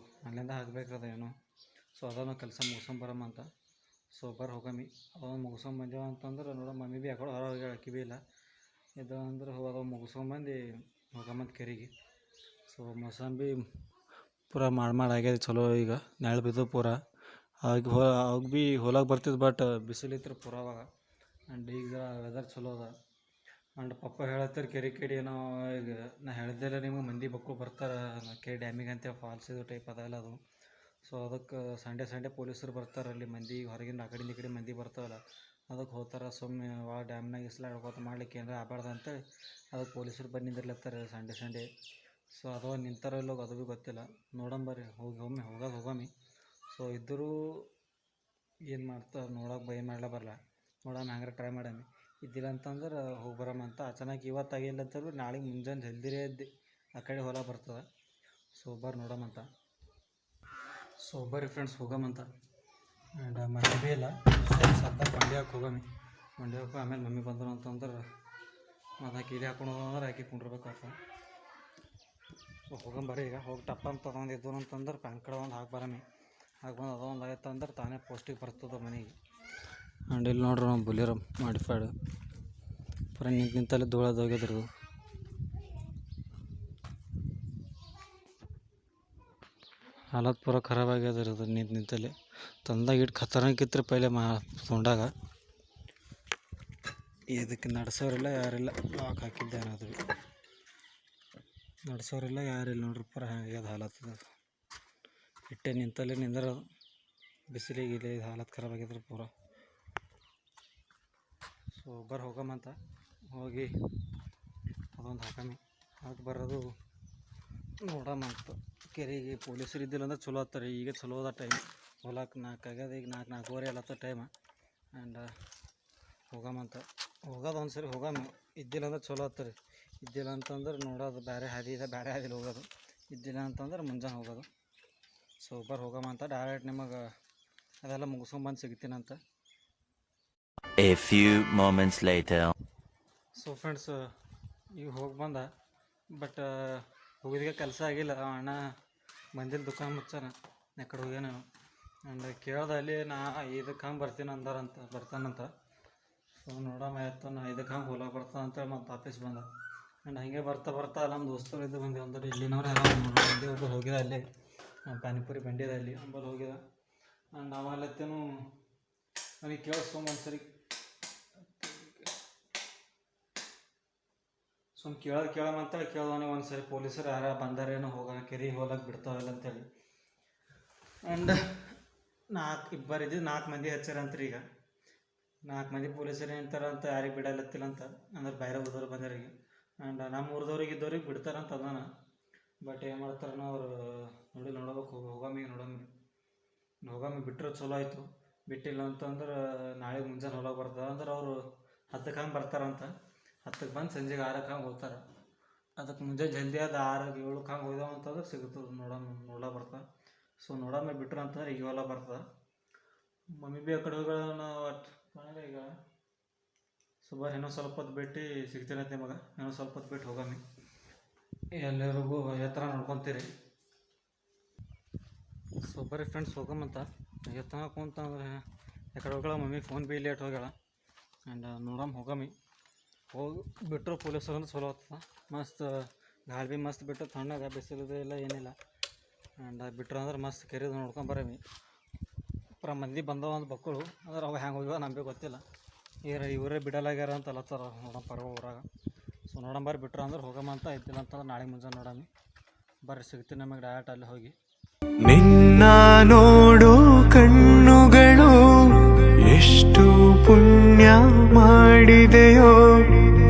ಅಲ್ಲಿಂದ ಹಾಕಬೇಕದ ಏನು. ಸೊ ಅದನ್ನು ಕೆಲಸ ಮುಗಿಸ್ಕೊಂಬರಮ್ಮ ಅಂತ. ಸೊ ಹೋಗಮ್ಮಿ ಅದೊಂದು ಮುಗಿಸ್ಕೊಂಬಂದೇವ ಅಂತಂದ್ರೆ ನೋಡೋ ಮಮ್ಮಿ ಭೀ ಯಾಕಡೆ ಹೊರಗೆ ಅಕ್ಕಿ ಭೀ ಇಲ್ಲ ಇದು ಅಂದ್ರೆ ಅದು ಮುಗಿಸ್ಕೊಂಬಂದು ಹೋಗಮ್ಮಂತ ಕೆರೆಗೆ. ಸೊ ಮೊಸಂಬಿ ಪೂರ ಆಗ್ಯದ ಚಲೋ ಈಗ ನೆಳ ಬಿದ್ದು ಪೂರ ಅವಾಗ ಭೀ ಹೊಲಕ್ಕೆ ಬರ್ತಿದ್ದು ಬಟ್ ಬಿಸಿಲಿತ್ತು ಪೂರ ಅವಾಗ ಆ್ಯಂಡ್ ಈಗ ವೆದರ್ ಚಲೋ ಅದ ಆ್ಯಂಡ್ ಪಪ್ಪ ಹೇಳತ್ತಾರೆ ಕೆರೆ ಏನೋ ಈಗ ನಾ ಹೇಳ್ದಿಲ್ಲ ನಿಮ್ಗೆ ಮಂದಿ ಬಕ್ಕಳು ಬರ್ತಾರೆ ಕೆರೆ ಡ್ಯಾಮಿಗೆ ಅಂತೇಳಿ ಫಾಲ್ಸ್ ಇದು ಟೈಪ್ ಅದಲ್ಲ ಅದು. ಸೊ ಅದಕ್ಕೆ ಸಂಡೇ ಪೊಲೀಸರು ಬರ್ತಾರೆ ಅಲ್ಲಿ ಮಂದಿ ಹೊರಗಿಂದ ಆ ಕಡೆ ಮಂದಿ ಬರ್ತಾವಲ್ಲ ಅದಕ್ಕೆ ಹೋಗ್ತಾರೆ ಸುಮ್ಮನೆ ಡ್ಯಾಮ್ನಾಗ ಇಸ್ಲಾಡ್ಕೋತ ಮಾಡ್ಲಿಕ್ಕೆ ಏನಾರ ಆಗಬಾರ್ದು ಅಂತೇಳಿ ಅದಕ್ಕೆ ಪೊಲೀಸರು ಬಂದು ನಿಂದಿರ್ಲತ್ತಾರೆ ಸಂಡೇ. ಸೊ ಅದು ನಿಂತಾರೋ ಇಲ್ಲೋ ಅದು ಭೀ ಗೊತ್ತಿಲ್ಲ ನೋಡಂಬರ್ರಿ ಹೋಗಮ್ಮಿ. ಸೊ ಇದ್ದರೂ ಏನು ಮಾಡ್ತಾರೆ ನೋಡೋಕೆ ಭಯ ಬರಲ್ಲ ನೋಡೋಣ ಹಂಗಾರೆ ಟ್ರೈ ಮಾಡಮ್ಮಿ. ಇದ್ದಿಲ್ಲ ಅಂತಂದ್ರೆ ಹೋಗಿ ಬರಮ್ಮ ಅಂತ ಅಚಾನಕ್ ಇವತ್ತಾಗಿಲ್ಲ ಅಂತಂದ್ರೆ ನಾಳೆಗೆ ಮುಂಜಾನೆ ಜಲ್ದಿರೇ ಎದ್ದು ಆ ಕಡೆ ಹೊಲ ಬರ್ತದೆ. ಸೊ ನೋಡಮ್ಮಂತ. ಸೊ ಬರ್ರಿ ಫ್ರೆಂಡ್ಸ್ ಹೋಗಮ್ಮಂತ ಆ್ಯಂಡ್ ಮನೆ ಭೀ ಇಲ್ಲ ಸದ್ದ ಮಂಡ್ಯಕ್ಕೆ ಹೋಗಮ್ಮಿ. ಮಂಡ್ಯಕ್ಕೆ ಆಮೇಲೆ ಮಮ್ಮಿ ಬಂದರು ಅಂತಂದ್ರೆ ಮತ್ತು ಆಕೆ ಇಲ್ಲಿ ಹಾಕೊಂಡು ಹೋದ್ರೆ ಆಕೆ ಕುಂಡಿರ್ಬೇಕಾಗ್ತದೆ. ಸೊ ಹೋಗಂಬರ್ರಿ ಈಗ ಹೋಗಿ ಟಪ್ಪ ಅಂತ ತೊಗೊಂಡಿದ್ದು ಅಂತಂದ್ರೆ ಪ್ಯಾನ್ ಕಾರ್ಡ್ ಒಂದು ಹಾಕಿ ಬರಮ್ಮಿ. ಬಂದು ಅದೊಂದು ಆಯ್ತು ಅಂದ್ರೆ ತಾನೇ ಪೋಸ್ಟಿಗೆ ಬರ್ತದೆ ಮನೆಗೆ. ಆ್ಯಂಡ್ ಇಲ್ಲಿ ನೋಡ್ರಿ ನಾವು ಬುಲೆರೋ ಮಾಡಿಫೈಡ್ ಪೂರ ನಿಂತಲ್ಲೇ ಧೂಳದೋಗ್ಯದ್ರದು. ಹಾಲತ್ ಪೂರ ಖರಾಬ್ ಆಗ್ಯದ್ರದು ನಿಂತಲ್ಲೇ ತಂದಾಗ ಇಟ್ಟು ಖತರ್ನಾಕ್ ಇತ್ತು ಪೈಲೆ ತೊಗೊಂಡಾಗ. ಇದಕ್ಕೆ ನಡೆಸೋರಿಲ್ಲ ಯಾರಿಲ್ಲ ಲಾಕ್ ಹಾಕಿದ್ದೆ ಅನ್ನೋದು ನಡೆಸೋರಿಲ್ಲ ಯಾರಿಲ್ಲ ನೋಡ್ರಿ ಪೂರ ಆಗ್ಯದ ಹಾಲತ್ತದ ಇಟ್ಟೆ ನಿಂತಲ್ಲೇ ನಿಂದಿರೋದು ಬಿಸಿಲಿಗೆ ಇಲ್ಲಿ ಹಾಲತ್ ಖರಾಬ್ ಆಗ್ಯದ್ರಿ ಪೂರ. ಸೊ ಹೋಗಮ್ಮಂತ ಹೋಗಿ ಅದೊಂದು ಹಾಕಮ್ಮಿ ಹಾಕಿ ಬರೋದು ನೋಡಮ್ಮಂತ ಕೆರೆಗೆ. ಪೊಲೀಸರು ಇದ್ದಿಲ್ಲ ಅಂದ್ರೆ ಚಲೋ ಆಗ್ತಾರೆ ಈಗ ಚಲೋ ಅದ ಟೈಮ್ ಹೊಲಕ್ಕೆ 4 ಆಗ್ಯದ ಈಗ 4-4:15 ಅಲ್ಲತ್ತ ಟೈಮ್ ಆ್ಯಂಡ್ ಹೋಗಮ್ಮಂತ ಹೋಗೋದು ಒಂದು ಸರಿ ಹೋಗಮ್ಮ. ಇದ್ದಿಲ್ಲ ಅಂದ್ರೆ ಚಲೋ ಆಗ್ತಾರೆ ಇದ್ದಿಲ್ಲ ಅಂತಂದ್ರೆ ನೋಡೋದು ಬೇರೆ ಹಾದಿಲಿ ಹೋಗೋದು ಇದ್ದಿಲ್ಲ ಅಂತಂದ್ರೆ ಮುಂಜಾನೆ ಹೋಗೋದು. ಸೊ ಹೋಗಮ್ಮಂತ ಡೈರೆಕ್ಟ್ ನಿಮಗೆ ಅದೆಲ್ಲ ಮುಗಿಸ್ಕೊಂಬಂದು ಸಿಗ್ತೀನಂತ. A few moments later. So friends ಈಗ ಹೋಗಿ ಬಂದ ಬಟ್ ಹೋಗಿದ್ಕೆ ಕೆಲಸ ಆಗಿಲ್ಲ. ಅಣ್ಣ ಮಂದಿರ ದುಕಾನ್ ಮುಚ್ಚಾನ ಆ ಕಡೆ ಹೋಗ್ಯಾನ ಆ್ಯಂಡ್ ಕೇಳ್ದೆ ಅಲ್ಲಿ ನಾ 5ಕ್ಕೆ ಹಂಗೆ ಬರ್ತಾನಂತ. ಸೊ ನೋಡಮ್ಮ ಆಯ್ತು ನಾ 5ಕ್ಕೆ ಹಂಗೆ ಹೊಲಕ್ಕೆ ಬರ್ತಾನೆ ಅಂತೇಳಿ ಮತ್ತು ಆಫೀಸ್ ಬಂದ ಆ್ಯಂಡ್ ಹಾಗೆ ಬರ್ತಾ ನಮ್ಮ ದೋಸ್ತರು ಇದು ಬಂದು ಅಂದ್ರೆ ಇಲ್ಲಿನವ್ರು ಎಲ್ಲ ಮಂದಿ ಒಬ್ಬರು ಹೋಗಿದ ಅಲ್ಲಿ ಪಾನಿಪುರಿ ಬಂಡಿದ ಅಲ್ಲಿ ಅಂಬಲ್ಲಿ ಹೋಗಿದ ಆ್ಯಂಡ್ ನಾವಲ್ಲತ್ತೇನು ನನಗೆ ಕೇಳಿಸ್ಕೊಂಬಂದು ಸರಿ ಸುಮ್ಮ ಕೇಳಮ್ಮಂತೇಳಿ ಕೇಳ್ದವನೇ ಒಂದು ಸರಿ ಪೊಲೀಸರು ಯಾರ ಬಂದಾರೇನೋ ಕೆರೆ ಹೋಲಕ್ಕೆ ಬಿಡ್ತಾವಲ್ಲ ಅಂತೇಳಿ. ಆ್ಯಂಡ್ 4 ಮಂದಿ ಹಚ್ಚಾರಂತ್ರಿ. ಈಗ 4 ಮಂದಿ ಪೊಲೀಸರು ನಿಂತಾರಂತ ಯಾರಿಗೆ ಬಿಡಲತ್ತಿಲ್ಲ ಅಂತ ಅಂದ್ರೆ ಬೇರೆ ಊರದವ್ರು ಬಂದವರಿಗೆ ಆ್ಯಂಡ್ ನಮ್ಮ ಊರದವ್ರಿಗೆ ಇದ್ದವ್ರಿಗೆ ಬಿಡ್ತಾರಂತ ಅದಾನ. ಬಟ್ ಏನು ಮಾಡ್ತಾರನ ಅವ್ರು ನೋಡ್ಬೇಕು ಹೋಗಾಮಿ ಬಿಟ್ಟರೆ ಚಲೋ ಆಯಿತು. ಬಿಟ್ಟಿಲ್ಲ ಅಂತಂದ್ರೆ ನಾಳೆ ಮುಂಜಾನೆ ಹೊಲಕ್ಕೆ ಬರ್ತದೆ ಅಂದ್ರೆ ಅವರು 10ಕ್ಕೆ ಹಂಗೆ ಬರ್ತಾರಂತ. 10ಕ್ಕೆ ಬಂದು ಸಂಜೆಗೆ 6ಕ್ಕೆ ಹಂಗೆ ಹೋಗ್ತಾರೆ. ಅದಕ್ಕೆ ಮುಂಜಾನೆ ಜಲ್ದಿ ಅದು 6ಕ್ಕೆ 7ಕ್ಕೆ ಹಂಗೆ ಹೋಯ್ದಾವ ಅಂತಂದ್ರೆ ಸಿಗ್ತದೆ ನೋಡಕ್ಕೆ ಬರ್ತದೆ. ಸೊ ನೋಡಮ್ಮೆ ಬಿಟ್ರು ಅಂತಂದ್ರೆ ಈಗ ಹೊಲ ಬರ್ತದೆ. ಮಮ್ಮಿ ಭೀ ಆ ಕಡೆ ಹೋಗಳ ನಾವು ಒಟ್ಟು ಈಗ ಸುಮಾರು ಇನ್ನೂ ಸ್ವಲ್ಪ ಹೊತ್ತು ಬಿಟ್ಟು ಸಿಗ್ತೀನಿ ಅಂತ ನಿಮಗೆ. ಇನ್ನೂ ಸ್ವಲ್ಪ ಹೊತ್ತು ಬಿಟ್ಟು ಹೋಗಮ್ಮಿ. ಎಲ್ಲರಿಗೂ ಎತ್ತರ ನೋಡ್ಕೊತೀರಿ. ಸೊ ಬರ್ರಿ ಫ್ರೆಂಡ್ಸ್ ಹೋಗಮ್ಮಂತ. ಎತ್ತನ ಕುಂತ ಅಂದ್ರೆ ಯಾಕಡೆ ಹೋಗಳ ಮಮ್ಮಿ ಫೋನ್ ಬಿ ಲೇಟ್ ಹೋಗ್ಯಾಳ. ಆ್ಯಂಡ್ ನೋಡಮ್ಮ ಹೋಗಮ್ಮಿ. ಹೋಗಿ ಬಿಟ್ಟರು ಪೊಲೀಸರು ಅಂದ್ರೆ ಚಲೋ ಆಗ್ತದೆ. ಮಸ್ತ್ ಗಾಳಿ ಭೀ ಮಸ್ತ್ ಬಿಟ್ಟು ತಣ್ಣಗೆ ಬಿಸಿಲಿದೆ ಇಲ್ಲ ಏನಿಲ್ಲ. ಆ್ಯಂಡ್ ಬಿಟ್ರು ಅಂದ್ರೆ ಮಸ್ತ್ ಕೆರಿದು ನೋಡ್ಕೊಂಬರಮ್ಮಿ. ಪೂರ ಮಂದಿ ಬಂದವ ಒಂದು ಬಕ್ಕಳು ಅಂದ್ರೆ ಅವು ಹೆಂಗೆ ಹೋಗ್ಯಾವ ನಮಗೆ ಗೊತ್ತಿಲ್ಲ. ಇವರೇ ಬಿಡಲಾಗ್ಯಾರ ಅಂತ ಅಲ್ಲತ್ತಾರ ನೋಡಮ್ಮ ಪರ್ವ ಊರಾಗ. ಸೊ ನೋಡಂಬರ್ರಿ ಬಿಟ್ರು ಅಂದ್ರೆ ಹೋಗಮ್ಮ ಅಂತ ಇದ್ದಿಲ್ಲ ಅಂತಂದ್ರೆ ನಾಳೆ ಮುಂಜಾನೆ ನೋಡಮ್ಮಿ. ಬರ್ರಿ ಸಿಗ್ತೀನಿ ನಮಗೆ ಡೈರೆಕ್ಟ್ ಅಲ್ಲಿ ಹೋಗಿ. ನಿನ್ನ ನೋಡೋ ಕಣ್ಣುಗಳು ಎಷ್ಟು ಪುಣ್ಯ ಮಾಡಿದೆಯೋ,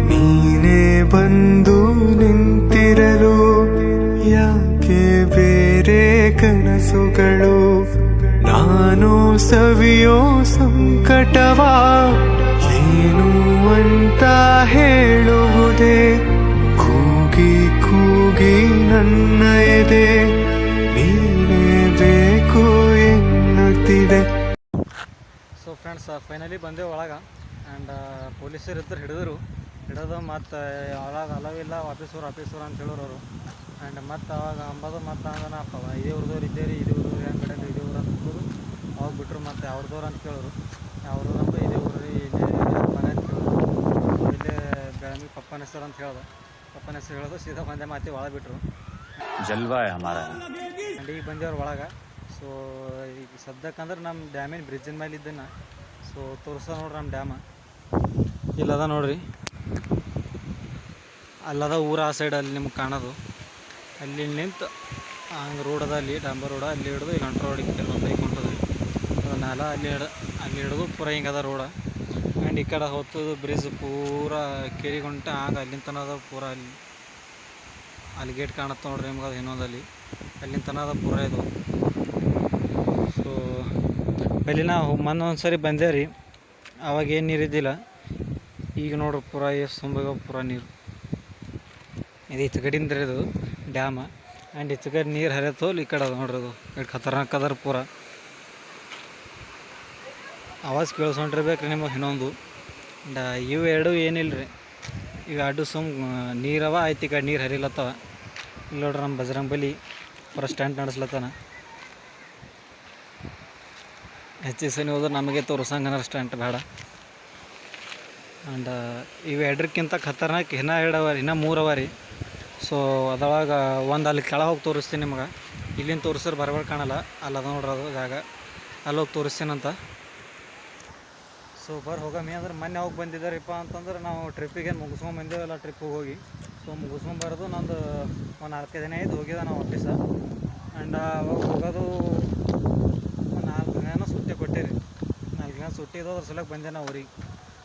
ನೀನೇ ಬಂದು ನಿಂತಿರಲು ಯಾಕೆ ಬೇರೆ ಕನಸುಗಳು. ನಾನು ಸವಿಯೋ ಸಂಕಟವ ಏನು ಅಂತ ಹೇಳುವುದೇ, ಕೂಗಿ ಕೂಗಿ ನನ್ನ ಎದೆ ನೀನೇ ಬೇಕು ಎನ್ನುತ್ತಿದೆ. ಸೊ ಫ್ರೆಂಡ್ಸ್ ಫೈನಲಿ ಬಂದೇವು ಒಳಗೆ. ಆ್ಯಂಡ್ ಪೊಲೀಸರು ಇದ್ದರು ಹಿಡಿದು ಮತ್ತು ಒಳಗೆ ಅಲವಿಲ್ಲ ಆಫೀಸೂರು ಅಂತ ಹೇಳೋರು ಅವರು. ಆ್ಯಂಡ್ ಮತ್ತು ಅವಾಗ ಅಂಬೋದು ಮತ್ತು ಅಂದನಪ್ಪ ಇದೇ ಊರ್ದವ್ರು ಇದ್ದೇರಿ ಇದೇ ಊರು ಹೆಂಗೆ ಕಡೆ ಇದೇ ಊರು ಅಂತ ಹೋಗೋದು. ಅವಾಗ ಬಿಟ್ಟರು ಮತ್ತು ಅವ್ರದವ್ರು ಅಂತ ಕೇಳೋರು. ಅವ್ರದ್ದು ಅಂತ ಇದೇ ಊರು ರೀ ಇಲ್ಲೇ ಮನೆ ಅಂತ ಕೇಳೋರು. ಇಲ್ಲೇ ಬೆಳಗ್ಗೆ ಪಪ್ಪನ ಹೆಸರು ಅಂತ ಹೇಳ್ದೆ. ಪಪ್ಪನ ಹೆಸರು ಹೇಳೋದು ಸೀದಾ ಬಂದೆ ಮಾತಿ ಒಳಗೆ ಬಿಟ್ಟರು. जलवा है हमारा. ಆ್ಯಂಡ್ ಈಗ ಬಂದೇವ್ರು ಒಳಗೆ. ಸೊ ಈಗ ಸದ್ಯಕ್ಕಂದ್ರೆ ನಮ್ಮ ಡ್ಯಾಮಿನ ಬ್ರಿಡ್ಜಿನ ಮೇಲೆ ಇದ್ದೇನೆ. ಸೊ ತೋರಿಸ ನೋಡ್ರಿ ನಮ್ಮ ಡ್ಯಾಮ ಇಲ್ಲದ ನೋಡ್ರಿ. ಅಲ್ಲದ ಊರು ಆ ಸೈಡಲ್ಲಿ ನಿಮ್ಗೆ ಕಾಣೋದು. ಅಲ್ಲಿ ನಿಂತು ಹಂಗೆ ರೋಡ್ ಅದ, ಅಲ್ಲಿ ಡಾಂಬರ್ ರೋಡ, ಅಲ್ಲಿ ಹಿಡಿದು ಇಲ್ಲಿ ಹೊಂಟ್ರ ರೋಡಿಗೆ ಕೆಲವೊಂದು ಬೈಕ್ ಹೊಂಟದ್ರಿ. ಅದನ್ನೆಲ್ಲ ಅಲ್ಲಿ ಹಿಡಿದು ಪೂರ ಹಿಂಗೆ ಅದ ರೋಡ. ಆ್ಯಂಡ್ ಈ ಕಡೆ ಹೊತ್ತದು ಬ್ರಿಡ್ಜ್ ಪೂರ ಕೆರಿಗೆ ಹೊಂಟ ಹಂಗೆ ಅಲ್ಲಿಂದ ತನಕ ಅದ ಪೂರ. ಅಲ್ಲಿ ಗೇಟ್ ಕಾಣುತ್ತೆ ನೋಡ್ರಿ ನಿಮ್ಗೆ, ಅದು ಇನ್ನೊಂದಲ್ಲಿ ಅಲ್ಲಿಂದ ತನಕ ಅದ ಪೂರ ಇದು. ಸೊ ಅಲ್ಲಿ ನಾವು ಒಂದು ಸರಿ ಬಂದೇವು ರೀ, ಅವಾಗ ಏನು ನೀರಿದ್ದಿಲ್ಲ. ಈಗ ನೋಡ್ರಿ ಪೂರ ಎಷ್ಟು ತುಂಬಿಗ ಪೂರ ನೀರು. ಇದು ಈಚೆಗಡಿಂದ ಇದು ಡ್ಯಾಮ. ಆ್ಯಂಡ್ ಈಚೆಗಡೆ ನೀರು ಹರಿಯತ್ತೋ ಈ ಕಡೆ ಅದು ನೋಡ್ರಿ. ಅದು ಎಷ್ಟು ಖತರ್ನಾಕ್ ಅದ ಪೂರ. ಆವಾಜ್ ಕೇಳಿಸ್ಕೊಂಡಿರ್ಬೇಕು ರೀ ನಿಮಗೆ ಇನ್ನೊಂದು. ಇವು ಎರಡು ಏನಿಲ್ಲ ರೀ, ಈಗ ಅಡ್ಡು ನೀರವ ಆಯ್ತು. ಈ ಕಡೆ ನೀರು ಹರಿಲತ್ತವ. ಇಲ್ಲಿ ನೋಡ್ರಿ ನಮ್ಮ ಬಜರಂಗ ಬಲಿ ಪೂರ ಸ್ಟ್ಯಾಂಡ್ ನಡೆಸ್ಲತ್ತಾನ. ಹೆಚ್ಚಿಗೆ ಸನಿ ಹೋದ್ರೆ ನಮಗೆ ತೋರ್ಸಂಗನ ಸ್ಟ್ಯಾಂಟ್ ಬೇಡ. ಆ್ಯಂಡ್ ಇವು ಎರಡಕ್ಕಿಂತ ಖತರ್ನಾಕ್ ಇನ್ನೂ 2 ಅವ ರೀ, ಇನ್ನೂ 3 ಅವ ರೀ. ಸೊ ಅದ್ರೊಳಗೆ ಒಂದು ಅಲ್ಲಿ ಕೆಳಗೆ ಹೋಗಿ ತೋರಿಸ್ತೀನಿ ನಿಮ್ಗೆ. ಇಲ್ಲಿಂದ ತೋರಿಸಿದ್ರೆ ಬರಬಾರ್ದು ಕಾಣಲ್ಲ. ಅಲ್ಲಿ ಅದ ನೋಡ್ರಿ ಅದು ಜಾಗ, ಅಲ್ಲಿ ಹೋಗಿ ತೋರಿಸ್ತೀನಂತ. ಸೊ ಹೋಗಮ್ಮಿ ಅಂದ್ರೆ ಮೊನ್ನೆ ಹೋಗಿ ಬಂದಿದ್ದಾರಿಪ್ಪ ಅಂತಂದ್ರೆ ನಾವು ಟ್ರಿಪ್ಪಿಗೆ ಮುಗಿಸ್ಕೊಂಡು ಬಂದೇವಲ್ಲ ಟ್ರಿಪ್ಪಿಗೆ ಹೋಗಿ. ಸೊ ಮುಗಿಸ್ಕೊಂಬರೋದು ನಂದು ಒಂದು 4-5 ದಿನ ಆಯ್ತು ಹೋಗಿದ್ದೆ ನಾವು ಆಫೀಸ. ಆ್ಯಂಡ್ ಅವಾಗ ಹೋಗೋದು ಒಂದು 4 ದಿನ ಸುಟ್ಟಿ ಕೊಟ್ಟಿರಿ. 4 ದಿನ ಸುಟ್ಟಿ ಇದ್ದು ಅದ್ರ ಸಲಕ್ಕೆ ಬಂದೆ ನಾವು ಊರಿಗೆ.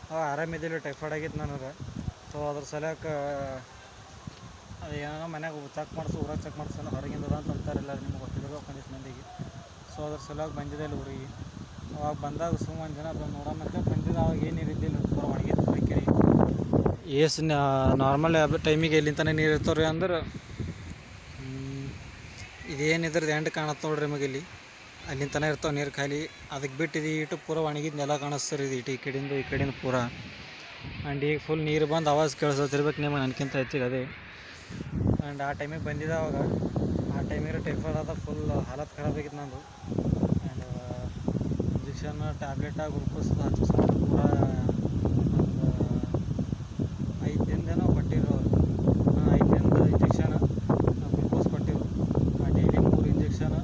ಅವಾಗ ಆರಾಮಿದ್ದಿಲ್ಲ, ಟೈಫಾಯ್ಡ್ ಆಗಿತ್ತು ನನಗೆ. ಸೊ ಅದ್ರ ಸಲಕ್ಕೆ ಅದು ಏನೋ ಮನ್ಯಾಗ ಚೆಕ್ ಮಾಡಿಸು, ಊರಾಗ ಚೆಕ್ ಮಾಡಿಸೋಣ ಹೊರಗಿಂದದ ಅಂತ ಅಂತಾರೆಲ್ಲ ನಿಮ್ಗೆ ಗೊತ್ತಿರೋದು ಒಂದಿಷ್ಟು ಮಂದಿಗೆ. ಸೊ ಅದ್ರ ಸಲುವಾಗಿ ಬಂದಿದೆ ಇಲ್ಲಿ ಊರಿಗೆ. ಅವಾಗ ಬಂದಾಗ ಒಂದು ದಿನ ಬಂದು ನೋಡೋಣಂತ ಬಂದಿದ್ದು. ಅವಾಗ ಏನು ನೀರಿದ್ದಿಲ್ಲ, ಪೂರ ಒಣಗಿತ್ತು ಕೆರೆ. ಏಸು ನಾರ್ಮಲ್ ಟೈಮಿಗೆ ಎಲ್ಲಿಂತಾನೆ ನೀರು ಇರ್ತಾವ್ರಿ ಅಂದ್ರೆ ಇದೇನಿದ್ರದ್ದು ಎಂಡ್ ಕಾಣತ್ತೆ ನೋಡ್ರಿ ನಿಮಗೆ. ಇಲ್ಲಿ ಅಲ್ಲಿಂತನೇ ಇರ್ತಾವೆ ನೀರು ಖಾಲಿ. ಅದಕ್ಕೆ ಬಿಟ್ಟಿದ್ದು ಇಟ್ಟು ಪೂರ ಒಣಗಿದ್ದು ನೆಲ ಕಾಣಿಸ್ತಾರೆ. ಇದು ಇಟ್ಟು ಈ ಕಡೆಯಿಂದ ಪೂರ. ಆ್ಯಂಡ್ ಈಗ ಫುಲ್ ನೀರು ಬಂದು ಆವಾಜ್ ಕೇಳಿಸ್ತಿರ್ಬೇಕು ನಿಮಗೆ ನನಗಿಂತ ಹೆಚ್ಚಿಗೆ ಅದೇ. ಆ್ಯಂಡ್ ಆ ಟೈಮಿಗೆ ಬಂದಿದ್ದೆ ಅವಾಗ. ಆ ಟೈಮಿಗೆ ಟೈಫಾಯ್ಡ್ ಆದ, ಫುಲ್ ಹಾಲತ್ ಖರಾಬ್ ಆಗಿತ್ತು ನಂದು. ಆ್ಯಂಡ್ ಇಂಜೆಕ್ಷನ್ ಟ್ಯಾಬ್ಲೆಟ್ ಗ್ಲೂಕೋಸ್ ಹಚ್ಚಿಸ್ಕೊಂಡು ಪೂರ ಒಂದು 5 ದಿನದೇನೋ ಕೊಟ್ಟಿರೋ. 5 ದಿನದ ಇಂಜೆಕ್ಷನ್ ಗ್ಲೂಕೋಸ್ ಕೊಟ್ಟಿರು. ಡೈಲಿ 3 ಇಂಜೆಕ್ಷನ್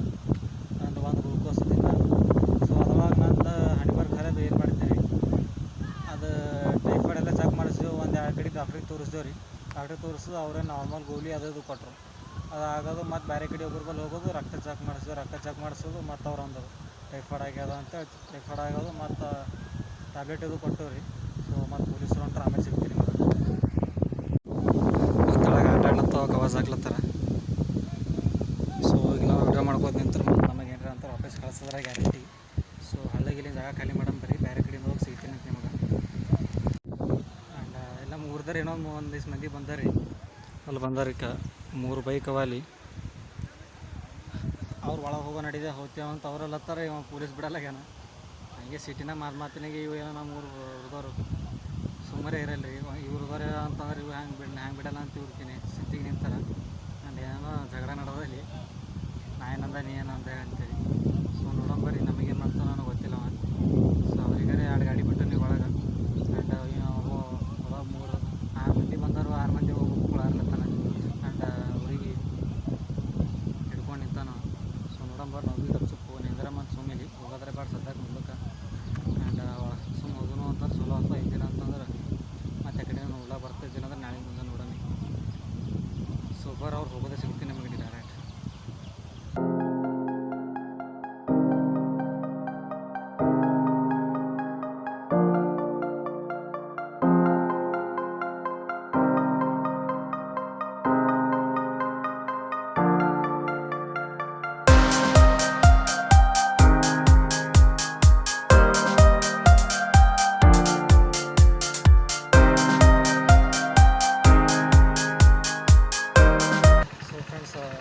ನಂದು 1 ಗ್ಲೂಕೋಸ್ ತಿಂದ. ಸೊ ಅದ್ರೊಳಗೆ ನಂದು ಹಣಿಬರ್ ಖರಾಬ್ ಏನು ಮಾಡ್ತೀವಿ, ಅದು ಟೈಫಾಯ್ಡ್ ಎಲ್ಲ ಚೆಕ್ ಮಾಡಿಸಿದ್ವಿ. 1-2 ಕಡೆ ಡಾಕ್ಟ್ರಿಗೆ ತೋರಿಸಿದೇವು ರೀ. ಡಾಕ್ಟ್ರಿಗೆ ತೋರಿಸಿದ್ರು ಅವರೇ ನಾರ್ಮಲ್ ಗೋಲಿ ಅದು ಕೊಟ್ಟರು. ಅದು ಆಗೋದು ಮತ್ತು ಬೇರೆ ಕಡೆ ಒಬ್ಬರ ಬಲ್ಲಿ ಹೋಗೋದು, ರಕ್ತ ಚೆಕ್ ಮಾಡಿಸೋದು ಮತ್ತು ಅವ್ರು ಅಂದರು ಟೈಫಾಯ್ಡ್ ಆಗ್ಯದ ಅಂತ. ಟೈಫಾಯ್ಡ್ ಆಗೋದು ಮತ್ತು ಟ್ಯಾಬ್ಲೆಟ್ ಇದು ಕೊಟ್ಟವು ರೀ. ಸೊ ಮತ್ತು ಪೊಲೀಸರು ಹೊಂಟ್ರೆ ಆಮೇಲೆ ಸಿಗ್ತೀರಿ. ಮತ್ತು ಒಳಗೆ ಆಟ ಆಡ್ಲತ್ತಾವ, ಆವಾಜ್ ಹಾಕ್ಲತ್ತಾರ. ನಮ್ಮ ಊರ್ದಾರ ಇನ್ನೊಂದು ಒಂದಿಷ್ಟು ಮಂದಿ ಬಂದಾರಿ, ಅಲ್ಲಿ ಬಂದಾರ 3 ಬೈಕ್ ಅವ ಅಲ್ಲಿ. ಅವ್ರು ಒಳಗೆ ಹೋಗೋ ನಡಿದೆ ಹೋಗ್ತೇವೆ ಅಂತ ಅವರೆಲ್ಲ ಹತ್ತಾರ. ಇವ ಪೊಲೀಸ್ ಬಿಡಲ್ಲಾಗ್ಯಾನ. ಹಂಗೆ ಸಿಟಿನಾಗ ಮಾತಿನಾಗೆ ಇವು ಏನೋ ನಮ್ಮ ಹುಡುಗರು ಸುಮ್ಮನೆ ಇರಲ್ಲ ರೀ. ಇವ್ರದವ್ರು ಅಂತಂದ್ರೆ ಇವು ಹ್ಯಾಂಗೆ ಬಿಡಲ್ಲ ಅಂತ ಇವ್ರಿಗೆ ಸಿಟ್ಟಿಗೆ ನಿಂತಾರೆ. ನಾನು ಏನೋ ಜಗಳ ನಡೆದಲ್ಲಿ ನಾ ಏನಂದ ನೀ ಏನಂದ ಅಂತೇಳಿ. ಸೊ ನೋಡಂಬರಿ ನಮಗೇನು ಮಾಡ್ತಾನೆ ನನಗೆ ಗೊತ್ತಿಲ್ಲ. ಸೊ ಅವ್ರಿಗಾರೆ 2 ಗಾಡಿ ಬಿಟ್ಟು ನೀವು ಒಳಗೆ ಆ್ಯಂಡ್ ಒಳಗೆ 6 ಮಂದಿ ಬಂದರು. 6 ಮಂದಿ ಹೋಗ್ಬೇಕು ಆರ್ಲತ್ತಾನ ಆ್ಯಂಡ್ ಅವ್ರಿಗೆ ಹಿಡ್ಕೊಂಡು ನಿಂತಾನ. ಸೊ ನೋಡಂಬರ್ ನಾವು ಭೀ ತಪ್ಸು ಫೋನ್ ಎಂದ್ರೆ ಮತ್ತು ಸುಮ್ಮನೆ ಹೋಗೋದ್ರೆ ಬಾಡ್ ಸದ್ದಾಗ ಮುಂದಕ್ಕೆ ಆ್ಯಂಡ್ ಸುಮ್ಮ ಹೋಗೋನು ಅಂತ ಚಲೋ ಅಂತ ಇದ್ದೀನ ಅಂತಂದ್ರೆ ಮತ್ತೆ ಆ ಕಡೆ ನೋಡ್ಲಾ ಬರ್ತಿದ್ದೀನಿ ಅಂದ್ರೆ ನಾಳೆ ಮುಂದೆ ನೋಡೋಣ. ಸೊ ಅವ್ರು ಹೋಗೋದೇ ಸಿಗ್ತೀನಿ ನಮಗೆ ಡೈರೆಕ್ಟ್.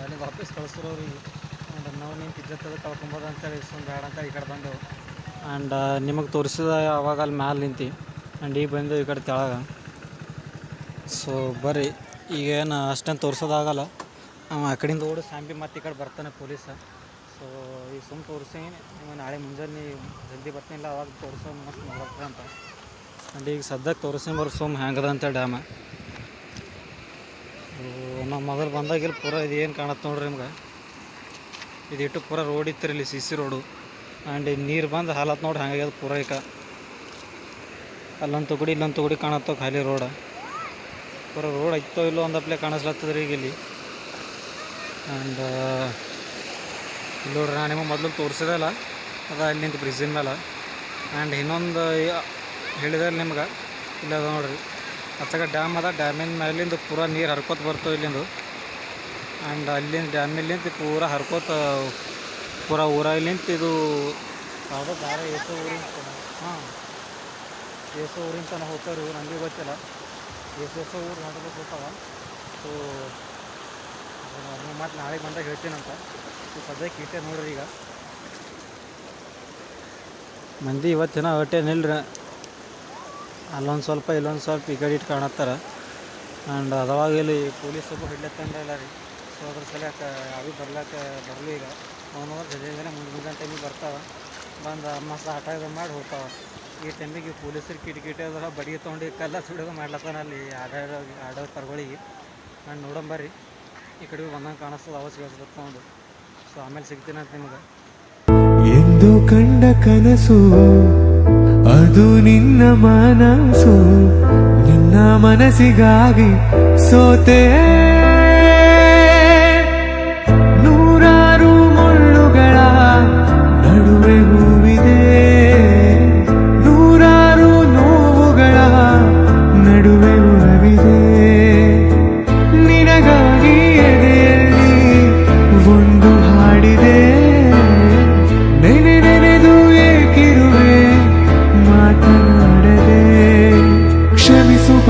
ಅಲ್ಲಿ ವಾಪಸ್ ಕಳಿಸ್ತಿರೋರಿಗೆ ಆ್ಯಂಡ್ ನಾವು ನಿಂಗೆ ಇಜ್ಜತ್ತದ ಕಳ್ಕೊಬೋದು ಅಂತೇಳಿ ಸುಮ್ಮನೆ ಬೇಡ ಅಂತ ಈ ಕಡೆ ಬಂದೆವು. ಆ್ಯಂಡ್ ನಿಮಗೆ ತೋರಿಸಿದ ಅವಾಗ ಅಲ್ಲಿ ಮ್ಯಾಲೆ ನಿಂತು ಆ್ಯಂಡ್ ಈಗ ಬಂದೆವು ಈ ಕಡೆ ತೆಳಗೆ. ಸೊ ಬರ್ರಿ ಈಗೇನು ಅಷ್ಟೇನು ತೋರಿಸೋದಾಗಲ್ಲ. ಆ ಕಡೆಯಿಂದ ಓಡಿ ಸ್ಯಾಂಪಿ ಮತ್ತು ಈ ಕಡೆ ಬರ್ತಾನೆ ಪೊಲೀಸ. ಸೊ ಈಗ ಸುಮ್ಮ ತೋರಿಸಿ ನೀವು ನಾಳೆ ಮುಂಜಾನೆ ಜಲ್ದಿ ಬರ್ತೀನಿಲ್ಲ ಅವಾಗ ತೋರಿಸೋ ಮಸ್ತ್ ನೋಡಕ್ಕೆ ಅಂತ. ಆ್ಯಂಡ್ ಈಗ ಸದ್ಯಕ್ಕೆ ತೋರಿಸಿ ಬರೋ ಸುಮ್ಮ ಹೆಂಗದ ಅಂತೇಳಿ ಡ್ಯಾಮ. ನಮ್ಮ ಮೊದಲು ಬಂದಾಗಿಲ್ಲಿ ಪೂರ ಇದು ಏನು ಕಾಣತ್ತೆ ನೋಡ್ರಿ ನಿಮ್ಗೆ. ಇದಿಟ್ಟು ಪೂರ ರೋಡ್ ಇತ್ತು ಇಲ್ಲಿ CC ರೋಡು. ಆ್ಯಂಡ್ ನೀರು ಬಂದು ಹಾಲತ್ತು ನೋಡ್ರಿ ಹಂಗಾಗ್ಯದ ಪೂರ. ಈಗ ಅಲ್ಲೊಂದು ತುಗುಡಿ ಇಲ್ಲೊಂದು ತುಗುಡಿ ಕಾಣತ್ತೋ ಖಾಲಿ ರೋಡ. ಪೂರ ರೋಡ್ ಐತೋ ಇಲ್ಲೋ ಒಂದಪ್ಲೆ ಕಾಣಿಸ್ಲತ್ತದ್ರಿ ಈಗ ಇಲ್ಲಿ. ಆ್ಯಂಡ್ ಇಲ್ಲಿ ನೋಡ್ರಿ ನಾನು ನಿಮಗೆ ಮೊದಲು ತೋರಿಸಿದಲ್ಲ ಅದು ಅಲ್ಲಿ ನಿಂತು ಬ್ರಿಡ್ಜಿನ ಮೇಲೆ. ಆ್ಯಂಡ್ ಇನ್ನೊಂದು ಹೇಳಿದೆ ನಿಮ್ಗೆ ಇಲ್ಲ ಅದ ನೋಡ್ರಿ ಅತ್ತಾಗ ಡ್ಯಾಮ್ ಅದ. ಡ್ಯಾಮಿನ ಮೇಲಿಂದ ಪೂರ ನೀರು ಹರ್ಕೋತ ಬರ್ತವೆ ಇಲ್ಲಿಂದು. ಆ್ಯಂಡ್ ಅಲ್ಲಿಂದ ಡ್ಯಾಮಿಲಿಂತ ಪೂರ ಹರ್ಕೋತ ಪೂರ ಊರಾಗಿಲಿಂತ ಇದು ಯಾವುದೋ ದಾರ ಏಸೋ ಊರಿನ ಏಸೋ ಊರಿನ ತನಕ ಹೋಗ್ತಾರೆ ಇವ್ರು. ನನಗೆ ಗೊತ್ತಿಲ್ಲ ಏಸೋ ಊರು ನೋಡೋದಕ್ಕೆ ಹೋಗ್ತಾವ. ಸೊ ಮತ್ತು ನಾಳೆಗೆ ಬಂದಾಗ ಹೇಳ್ತೀನಂತ. ಸೊ ಸದ್ಯಕ್ಕೆ ಇಟ್ಟೆ ನೋಡ್ರಿ. ಈಗ ಮಂದಿ ಇವತ್ತಿನ ಹೊಟ್ಟೆ ನಿಲ್ರಿ. ಅಲ್ಲೊಂದು ಸ್ವಲ್ಪ ಇಲ್ಲೊಂದು ಸ್ವಲ್ಪ ಈ ಕಡೆ ಇಟ್ಟು ಕಾಣತ್ತಾರ. ಆ್ಯಂಡ್ ಅದವಾಗ ಇಲ್ಲಿ ಪೊಲೀಸ್ ಸ್ವಲ್ಪ ಹಿಡ್ಲತ್ತಂದ್ರಲ್ಲ ರೀ. ಸೊ ಅದ್ರ ಸಲಕ್ಕೆ ಅದು ಬರಲಿ ಈಗ ಅವನವ್ರು ಜಲ್ದಿನೇ ಮುಂದಿನ ಟೈಮಿಗೆ ಬರ್ತಾವೆ. ಬಂದು ಮಸ್ತ್ ಆಟ ಇದು ಮಾಡಿ ಹೋಗ್ತಾವೆ. ಈ ಟೈಮಿಗೆ ಪೊಲೀಸರು ಕಿಟಕಿಟಿ ಅದೆಲ್ಲ ಬಡಿ ತೊಗೊಂಡು ಕಲ್ಲ ಸುಡೋದು ಮಾಡ್ಲತ್ತಾನ ಅಲ್ಲಿ ಆಡೋ ಪರ್ಗಳಿಗೆ. ನಾನು ನೋಡಂಬರ್ರಿ ಈ ಕಡೆ ಬಂದಂಗೆ ಕಾಣಿಸ್ತದೆ ಅವಾಜ್ ಕೇಳಿಸ್ಬೇಕು ತೊಗೊಂಡು. ಸೊ ಆಮೇಲೆ ಸಿಗ್ತೀನಂತ ನಿಮ್ಗೆ. ಎಂದು ಕಂಡ ಕನಸು ಅದು ನಿನ್ನ ಮನಸ್ಸು, ನಿನ್ನ ಮನಸ್ಸಿಗಾಗಿ ಸೋತೆ. ನೂರಾರು ಮುಳ್ಳುಗಳ ನಡುವೆ ಹೂವಿದೆ, ನೂರಾರು ನೋವುಗಳ ನಡುವೆ ಹೂವಿದೆ. ನಿನಗಾಗಿ ಎದೆಯಲ್ಲಿ ಒಂದು ಹಾಡಿದೆ, ನೆನೆದು ಏಕಿರುವೆ ಮಾತನಾಡದೆ. ಕ್ಷಮಿಸುವ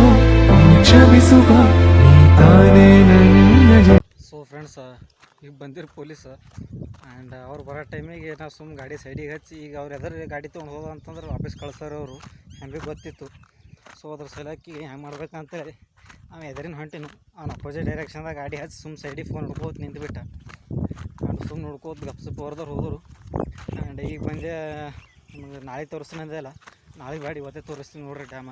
ನೀ ತಾನೇ ನನ್ನ. ಸೊ ಫ್ರೆಂಡ್ಸ್ ಈಗ ಬಂದಿರೋ ಪೊಲೀಸ್ ಆ್ಯಂಡ್ ಅವ್ರು ಬರೋ ಟೈಮಿಗೆ ನಾವು ಸುಮ್ಮನೆ ಗಾಡಿ ಸೈಡಿಗೆ ಹಚ್ಚಿ ಈಗ ಅವ್ರು ಎದರ ಗಾಡಿ ತೊಗೊಂಡು ಹೋದ ಅಂತಂದ್ರೆ ವಾಪಸ್ ಕಳ್ಸೋರು ಅವರು. ಹೆಂಗೆ ಗೊತ್ತಿತ್ತು. ಸೊ ಅದ್ರ ಸಲಕ್ಕೆ ಹೆಂಗೆ ಮಾಡ್ಬೇಕಂತೇಳಿ ಅವ್ನು ಎದರಿನ ಹೊಂಟಿನು ಅವ್ನು ಅಪೋಸಿಟ್ ಡೈರೆಕ್ಷನ್ದಾಗ ಗಾಡಿ ಹಚ್ಚಿ ಸುಮ್ಮನೆ ಸೈಡಿಗೆ ಫೋನ್ ನೋಡ್ಕೋತ ನಿಂತುಬಿಟ್ಟ. ಆ್ಯಂಡ್ ಸುಮ್ಮನೆ ನೋಡ್ಕೋತ ಗಪ್ಸಪ್ ಹೊರದವ್ರು ಹೋದರು. ಆ್ಯಂಡ್ ಈಗ ಬಂದೆ ನಿಮಗೆ ನಾಳೆ ತೋರಿಸ್ತೀನಂದೆ ಅಲ್ಲ, ನಾಳೆ ಗಾಡಿ ಇವತ್ತೇ ತೋರಿಸ್ತೀನಿ ನೋಡ್ರಿ ಡ್ಯಾಮ.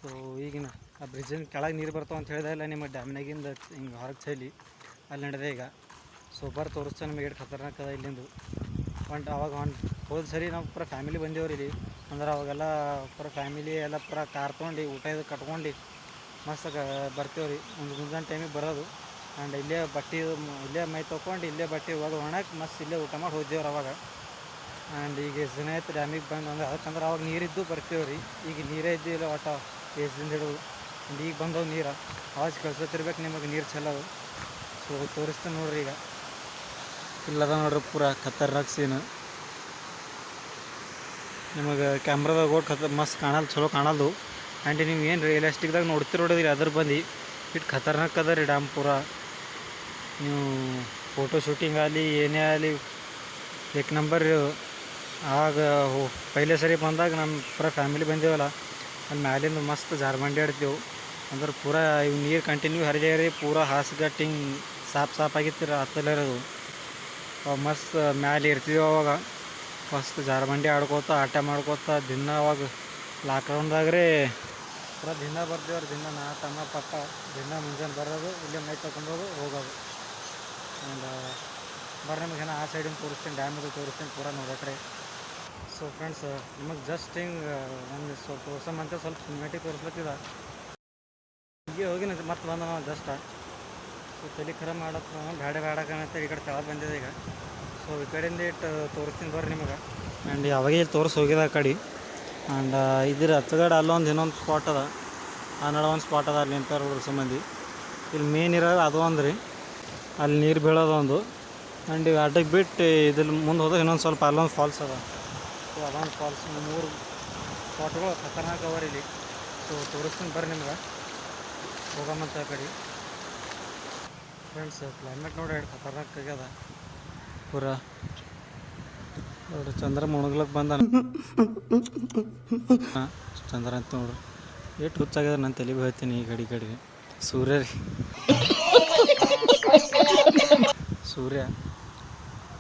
ಸೊ ಈಗಿನ ಆ ಬ್ರಿಡ್ಜಿನ ಕೆಳಗೆ ನೀರು ಬರ್ತಾವೆ ಅಂತ ಹೇಳಿದೆ ಇಲ್ಲ ನಿಮ್ಮ ಡ್ಯಾಮ್ನಾಗಿಂದ ಹಿಂಗೆ ಹೊರಗೆ ಚೈಲಿ ಅಲ್ಲಿ ನಡೆದೆ ಈಗ. ಸೊ ತೋರಿಸ್ತಾನೆ ನಿಮಗೆ ಎಷ್ಟು ಖತರ್ನಾಕ್ ಅದ ಇಲ್ಲಿಂದು. ಅವಾಗ ಹೋದ ಸರಿ ನಾವು ಪೂರ ಫ್ಯಾಮಿಲಿ ಬಂದೇವ್ರಿ ಇಲ್ಲಿ. ಅಂದ್ರೆ ಅವಾಗೆಲ್ಲ ಪೂರ ಫ್ಯಾಮಿಲಿ ಎಲ್ಲ ಪೂರ ಕಾರ್ ತೊಗೊಂಡು ಊಟ ಇದು ಕಟ್ಕೊಂಡು ಮಸ್ತ್ ಬರ್ತೀವಿ ರೀ. ಒಂದು ಮುಂಜಾನೆ ಟೈಮಿಗೆ ಬರೋದು. ಆ್ಯಂಡ್ ಇಲ್ಲೇ ಬಟ್ಟೆ ಇಲ್ಲೇ ಮೈ ತೊಗೊಂಡು ಇಲ್ಲೇ ಬಟ್ಟೆ ಒಗೆದು ಒಣಕ್ಕೆ ಮಸ್ತ್ ಇಲ್ಲೇ ಊಟ ಮಾಡಿ ಹೋಗ್ದೇವ್ರಿ ಅವಾಗ. ಆ್ಯಂಡ್ ಈಗ ಎಷ್ಟು ದಿನ ಆಯ್ತು ಡ್ಯಾಮಿಗೆ ಬಂದು ಅಂದ್ರೆ ಅದಕ್ಕಂದ್ರೆ ಅವಾಗ ನೀರಿದ್ದು ಬರ್ತೀವಿ ರೀ. ಈಗ ನೀರೇ ಇದ್ದಿಲ್ಲ ಒಟ್ಟು ಎಷ್ಟು ದಿನ ಹಿಡಿದು. ಆ್ಯಂಡ್ ಈಗ ಬಂದವು ನೀರು ಆವಾಜ್ ಕಳ್ಸೋತಿರ್ಬೇಕು ನಿಮಗೆ ನೀರು ಚೆಲ್ಲೋದು. ಸೊ ತೋರಿಸ್ತೀನಿ ನೋಡ್ರಿ ಈಗ. ಇಲ್ಲದ ನೋಡ್ರಿ ಪೂರ ಖತರ್ನಾಕ್ ಸೀನು. ನಿಮಗೆ ಕ್ಯಾಮ್ರಾದಾಗ ಹೋಗಿ ಮಸ್ತ್ ಕಾಣಲ್ಲ, ಚಲೋ ಕಾಣಲ್ದು. ಆ್ಯಂಡ್ ನೀವು ಏನು ರಿಯಲಿಸ್ಟಿಕ್ದಾಗ ನೋಡ್ತಿರೋದಿಲ್ಲ ಅದ್ರ ಬಂದು ಇಟ್ಟು ಖತರ್ನಾಕ್ ಅದ ರೀ ಡ್ಯಾಮ್ ಪೂರ. ನೀವು ಫೋಟೋ ಶೂಟಿಂಗ್ ಆಗಲಿ ಏನೇ ಆಗಲಿ ಏಕ್ ನಂಬರ್. ಆಗ ಪೈಲೆ ಸರಿ ಬಂದಾಗ ನಮ್ಮ ಪೂರ ಫ್ಯಾಮಿಲಿ ಬಂದೇವಲ್ಲ, ಅಲ್ಲಿ ಮ್ಯಾಲಿಂದ ಮಸ್ತ್ ಜಾರ್ಬಂಡಿ ಆಡ್ತೇವೆ. ಅಂದ್ರೆ ಪೂರ ಇವು ನೀರು ಕಂಟಿನ್ಯೂ ಹರಿದೇರಿ ಪೂರ ಹಾಸ್ಗಟ್ಟು ಹಿಂಗೆ ಸಾಪ್ ಆಗಿತ್ತಿರ ಹತ್ತಲಿರೋದು. ಮಸ್ತ್ ಮ್ಯಾಲೆ ಇರ್ತೀವಿ ಅವಾಗ. ಮಸ್ತ್ ಜಾರ್ಬಂಡಿ ಆಡ್ಕೋತ ಆಟ ಮಾಡ್ಕೋತ ದಿನ. ಅವಾಗ ಲಾಕ್ಡೌನ್ದಾಗ ರೀ ಪೂರ ದಿನ ಬರ್ತೀವ್ರಿ. ದಿನ ನಾ ತಮ್ಮ ಪಪ್ಪ ದಿನ ಮುಂಜಾನೆ ಬರೋದು, ಇಲ್ಲೇ ಮೈ ತಗೊಂಡೋದು ಹೋಗೋದು. ಆ್ಯಂಡ್ ಬರ್ರಿ ನಿಮಗೇನೋ ಆ ಸೈಡಿಂದ ತೋರಿಸ್ತೀನಿ, ಡ್ಯಾಮಿದು ತೋರಿಸ್ತೀನಿ ಪೂರ ನೋಡಟ್ರಿ. ಸೊ ಫ್ರೆಂಡ್ಸ್, ನಿಮಗೆ ಜಸ್ಟ್ ಹಿಂಗೆ ಒಂದು ಸ್ವಲ್ಪ ತೋರ್ಸಮಂತ ಸ್ವಲ್ಪ ಸಿನಿಮ್ಯಾಟಿಕ್ ತೋರಿಸ್ಲತ್ತಿದ. ಹೀಗೆ ಹೋಗಿ ಮತ್ತೆ ಬಂದ ನಾವು ಜಸ್ಟ್. ಸೊ ತಲೆ ಖರಾಬ್ ಮಾಡತ್ತ ಬೇಡ ಕಾಣತ್ತೆ. ಈ ಕಡೆ ತೆಳಗೆ ಬಂದಿದೆ ಈಗ. ಸೊ ಈ ಕಡೆಯಿಂದ ಇಟ್ಟು ತೋರಿಸ್ತೀನಿ ಬರ್ರಿ ನಿಮಗೆ. ಆ್ಯಂಡ್ ಯಾವಾಗೇ ಇಲ್ಲಿ ತೋರಿಸಿ ಹೋಗಿದೆ ಆ ಕಡೆ. ಆ್ಯಂಡ್ ಇದ್ರ ಹತ್ತಗಡೆ ಅಲ್ಲೊಂದು ಇನ್ನೊಂದು ಸ್ಪಾಟ್ ಅದ, ಆ ನಡ ಒಂದು ಸ್ಪಾಟ್ ಅದ. ಅಲ್ಲಿ ನಿಂತಾರ ಹುಡುಗ ಸಂಬಂಧಿ. ಇಲ್ಲಿ ಮೇನ್ ಇರೋದು ಅದು ಅಂದ್ರಿ, ಅಲ್ಲಿ ನೀರು ಬೀಳೋದು ಒಂದು. ಆ್ಯಂಡ್ ಈಗ ಅಡ್ಡಕ್ಕೆ ಬಿಟ್ಟು ಇದ್ರ ಮುಂದೆ ಹೋದ್ರೆ ಇನ್ನೊಂದು ಸ್ವಲ್ಪ ಅಲ್ಲೊಂದು ಫಾಲ್ಸ್ ಅದ. ಸೊ ಅದೊಂದು ಫಾಲ್ಸ್, 3 ಸ್ಪಾಟ್ಗಳು ಖತರ್ನಾಕ್ ಅವರ್ ಇಲ್ಲಿ. ಸೊ ತೋರಿಸ್ತೀನಿ ಬರ್ರಿ ನಿಮ್ಗೆ, ಹೋಗಮ್ಮಂತ ಆ ಕಡೆ. ಫ್ರೆಂಡ್ಸ್, ಕ್ಲೈಮೇಟ್ ನೋಡಿ ಎಷ್ಟು ಖತರ್ನಾಕ್ ಆಗ್ಯದ ಪೂರ. ನೋಡ್ರಿ ಚಂದ್ರ ಮುಣಗ್ಲಕ್ಕೆ ಬಂದ. ಚಂದ್ರ ಅಂತ ನೋಡ್ರಿ ಎಷ್ಟು ಹುಚ್ಚಾಗ್ಯದ. ನಾನು ತಲೆಗೆ ಹೋಗ್ತೀನಿ ಈ ಕಡೆ ಸೂರ್ಯ ರೀ. ಸೂರ್ಯ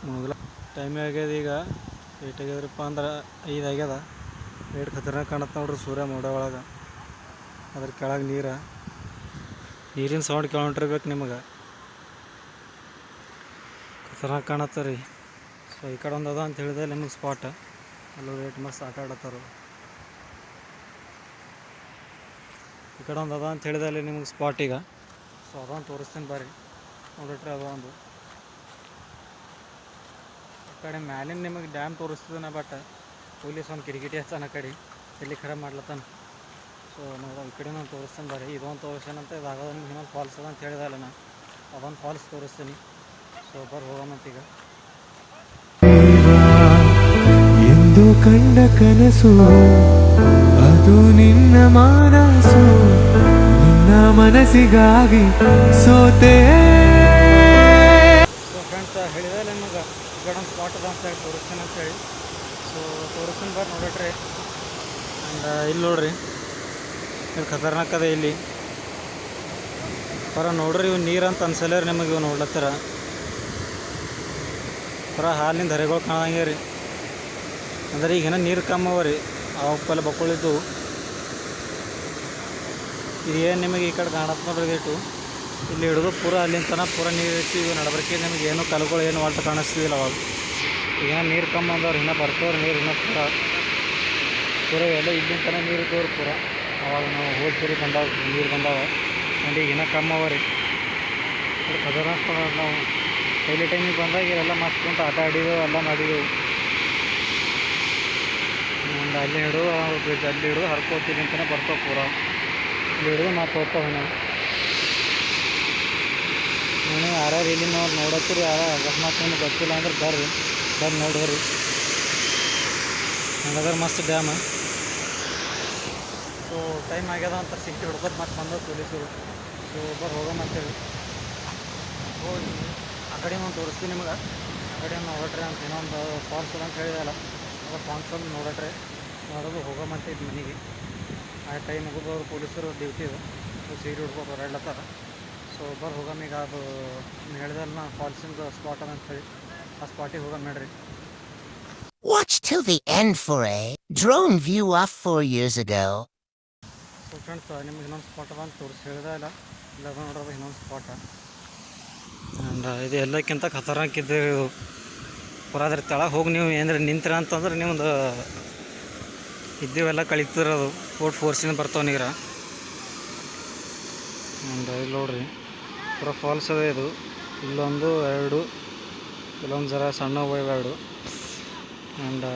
ಮುಣಗ್ಲ ಟೈಮ್ ಆಗ್ಯದ ಈಗ. ಏಟ್ ಆಗ್ಯದ್ರಪ್ಪ ಅಂದ್ರೆ 5 ಆಗ್ಯದ. ಎಷ್ಟು ಖತರ್ನಾಕ್ ಕಾಣತ್ತೆ ನೋಡ್ರಿ ಸೂರ್ಯ ಮೋಡ ಒಳಗೆ. ಅದ್ರ ಕೆಳಗೆ ನೀರಿನ ಸೌಂಡ್ ಕೇಳ್ಕೊಂಡಿರ್ಬೇಕು ನಿಮಗೆ. ಖತರ್ನಾಕ್ ಕಾಣತ್ತ ರೀ. ಸೊ ಈ ಕಡೆ ಒಂದು ಅದ ಅಂತ ಹೇಳಿದೆ ನಿಮಗೆ ಸ್ಪಾಟ್. ಅಲ್ಲೂ ರೇಟ್ ಮಸ್ತ್ ಆಟ ಆಡತ್ತಾರು. ಈ ಕಡೆ ಒಂದು ಅದ ಅಂತ ಹೇಳಿದೆ ಅಲ್ಲಿ ನಿಮಗೆ ಸ್ಪಾಟ್ ಈಗ. ಸೊ ಅದೊಂದು ತೋರಿಸ್ತೀನಿ ಬರ್ರಿ ನೋಡಿಟ್ರೆ. ಅದೊಂದು ಈ ಕಡೆ ಮ್ಯಾಲಿನ ನಿಮಗೆ ಡ್ಯಾಮ್ ತೋರಿಸ್ತಿದ್ದಾನೆ. ಬಟ್ ಪೊಲೀಸ್ ಒಂದು ಕಿರಿಕಿಟಿ ಹಚ್ಚಾನ ಕಡೆ ಎಲ್ಲಿ ಖರಾಬ್ ಮಾಡ್ಲತ್ತಾನ. ಸೊ ನೋಡ ಈ ಕಡೆ ನಾನು ತೋರಿಸ್ತೀನಿ ಬರ್ರಿ. ಇದೊಂದು ತೋರಿಸ್ತಾನಂತ ಇದಾಗೋದು ಇನ್ನೊಂದು ಫಾಲ್ಸ್ ಅದ ಅಂತ ಹೇಳಿದೆ ಅಲ್ಲ ನಾ. ಅದೊಂದು ಫಾಲ್ಸ್ ತೋರಿಸ್ತೀನಿ. ಸೊ ಬರ್ರಿ ಹೋಗೋಣಂತೀಗ. ಎಂದು ಕಂಡ ಕನಸು ಅದು ನಿನ್ನ ಮಾನಸು, ನಿನ್ನ ಮನಸ್ಸಿಗಾಗಿ ಸೋತೆ. ಸೊ ಫ್ರೆಂಡ್ಸ್, ಹೇಳಿದೆ ನಿಮಗೆ ಈ ಕಡೆ ಒಂದು ಸ್ಪಾಟ್ ಅದ ಅಂತ ಹೇಳಿ ತೋರಿಸ್ತೀನಿ ಅಂತೇಳಿ. ಸೊ ತೋರಿಸ್ತೀನಿ ಬರ್ರಿ ನೋಡಟ್ರಿ. ಆ್ಯಂಡ್ ಇಲ್ಲಿ ನೋಡ್ರಿ ಇಲ್ಲಿ ಖತರ್ನಾಕ್ ಅದ. ಇಲ್ಲಿ ಪರ ನೋಡ್ರಿ, ಇವು ನೀರು ಅಂತ ಅನ್ಸಲ್ಲ ರೀ ನಿಮಗೆ. ಇವು ನೋಡ್ಲತ್ತರ ಪರ ಹಾಲಿನ ಧರೆಗಳು ಕಾಣಂಗೆ ರೀ. ಅಂದ್ರೆ ಈಗೇನೋ ನೀರು ಕಮ್ಮಿ ಅವ ರೀ. ಅವಕ್ಕೆಲ್ಲ ಬಕ್ಕೊಳಿದ್ದು ಇದು ಏನು ನಿಮಗೆ ಈ ಕಡೆ ಕಾಣತ್ತೆ ನೋಡ್ರಿ. ಗೇಟು ಇಲ್ಲಿ ಹಿಡಿದು ಪೂರ ಅಲ್ಲಿಂದ ತನಕ ಪೂರ ನೀರು ಇರ್ತೀವಿ. ಇವು ನಡಬರ್ಕೆ ನಿಮಗೆ ಏನು ಕಲ್ಗಳು ಏನು ಒಟ್ಟು ಕಾಣಿಸ್ತಿದಿಲ್ಲ. ಅವಾಗ ಈಗ ನೀರು ಕಮ್ಮಿ ಅಂದವ್ರು ಇನ್ನೂ ಬರ್ತವ್ರು ನೀರು ಇನ್ನೂ ಪೂರ ಎಲ್ಲ ಇಲ್ಲಿಂದ ತನಕ ನೀರು ಇದ್ದವ್ರು ಪೂರ. ಅವಾಗ ನಾವು ಹೋದ್ ಸರಿ ಬಂದಾವ ನೀರು ಬಂದಾವ. ಆ್ಯಂಡ್ ಈಗ ಇನ್ನೂ ಕಮ್ಮಿ ಅವ ರೀ. ಖತರ್ನಾಕ್ ನಾವು ಪೈಲೆ ಟೈಮಿಗೆ ಬಂದಾಗ ಇವೆಲ್ಲ ಮಸ್ತ್ ಕುಂತು ಆಟ ಆಡಿದೆವು, ಎಲ್ಲ ಮಾಡಿದೆವು. ಆ್ಯಂಡ್ ಅಲ್ಲಿ ಹಿಡಿದು ಬ್ರಿಡ್ಜ್ ಅಲ್ಲಿ ಹಿಡಿದು ಹರ್ಕೋತೀವಿ ಅಂತಲೇ ಬರ್ತಾವೆ ಪೂರ. ಇಲ್ಲಿ ಹಿಡಿದು ಮತ್ತೆ ಹೋಗ್ತಾವೆ ನಾವು. ನೀವು ಯಾರ್ಯಾರು ಇಲ್ಲಿ ನೋಡತ್ತೀರಿ, ಯಾರು ಅಕಸ್ಮಾತ್ ನಿಮ್ಗೆ ಗೊತ್ತಿಲ್ಲ ಅಂದ್ರೆ ಬರ್ರಿ, ಬಂದು ನೋಡ್ರಿ. ಹಂಗಾದ್ರೆ ಮಸ್ತ್ ಡ್ಯಾಮ್. ಸೊ ಟೈಮ್ ಆಗ್ಯದ ಅಂತ ಸಿಕ್ಕಿ ಹಿಡ್ಕೊತ ಮತ್ತೆ ಬಂದವು ಪೊಲೀಸರು. ಸೊ ಹೋಗೋಣ ಅಂತೇಳಿ ಹೋಗಿ ಆ ಕಡೆ ಒಂದು ತೋರಿಸ್ತೀನಿ ನಿಮಗೆ. ಆ ಕಡೆ ನೋಡಟ್ರಿ ಅಂತ ಇನ್ನೊಂದು ಫಾಲ್ಸ್ ಅದ ಅಂತ ಹೇಳಿದಲ್ಲ, ಅದು ಫಾಲ್ಸ್ ಒಂದು ನೋಡಟ್ರಿ. ನೋಡೋದು ಹೋಗೋಮಂತ ಇದು ಮನೆಗೆ. ಆ ಟೈಮ್ ಮುಗಿದವ್ರು ಪೊಲೀಸರು ಡ್ಯೂಟಿ ಇದೆ. ಸೊ ಸೀರೆ ಹಿಡ್ಕೊಂಡು ಹೊರಡ್ಲತ್ತಾರ. ಸೊ ಹೋಗಮ್ಮ ಈಗ. ಅದು ಹೇಳಿದಲ್ಲ ನಾ ಫಾಲ್ಸಿಂದು ಸ್ಪಾಟ್ ಅದ ಅಂತ ಹೇಳಿ, ಆ ಸ್ಪಾಟಿಗೆ ಹೋಗೋಣ ನೋಡ್ರಿ. Watch till the end for a drone view of 4 years ago. So friends, ನಿಮ್ಗೆ ಇನ್ನೊಂದು ಸ್ಪಾಟ್ ಅದ ಅಂತ ಹೇಳಿದೆ ಇಲ್ಲ, ಇಲ್ಲ ನೋಡೋದು ಇನ್ನೊಂದು ಸ್ಪಾಟ. ಆ್ಯಂಡ್ ಇದು ಎಲ್ಲಕ್ಕಿಂತ ಖತರ್ನಾಕ್ ಇದ್ದೆ ಇದು. ಪೂರ ಅದ್ರ ತೆಳಗೆ ಹೋಗಿ ನೀವು ಏನಾರ ನಿಂತ್ರ ಅಂತಂದ್ರೆ ನಿಮ್ಮದು ಇದ್ದೀವೆಲ್ಲ ಕಳೀತಿರೋದು. ಫೋರ್ಸಿನ ಬರ್ತಾವೆ ನೀರು. ಆ್ಯಂಡ್ ಇಲ್ಲಿ ನೋಡ್ರಿ ಪೂರ ಫಾಲ್ಸ್ ಅದೇ ಇದು. ಇಲ್ಲೊಂದು 2, ಇಲ್ಲೊಂದು ಜರ ಸಣ್ಣ ಎರಡು. ಆ್ಯಂಡ್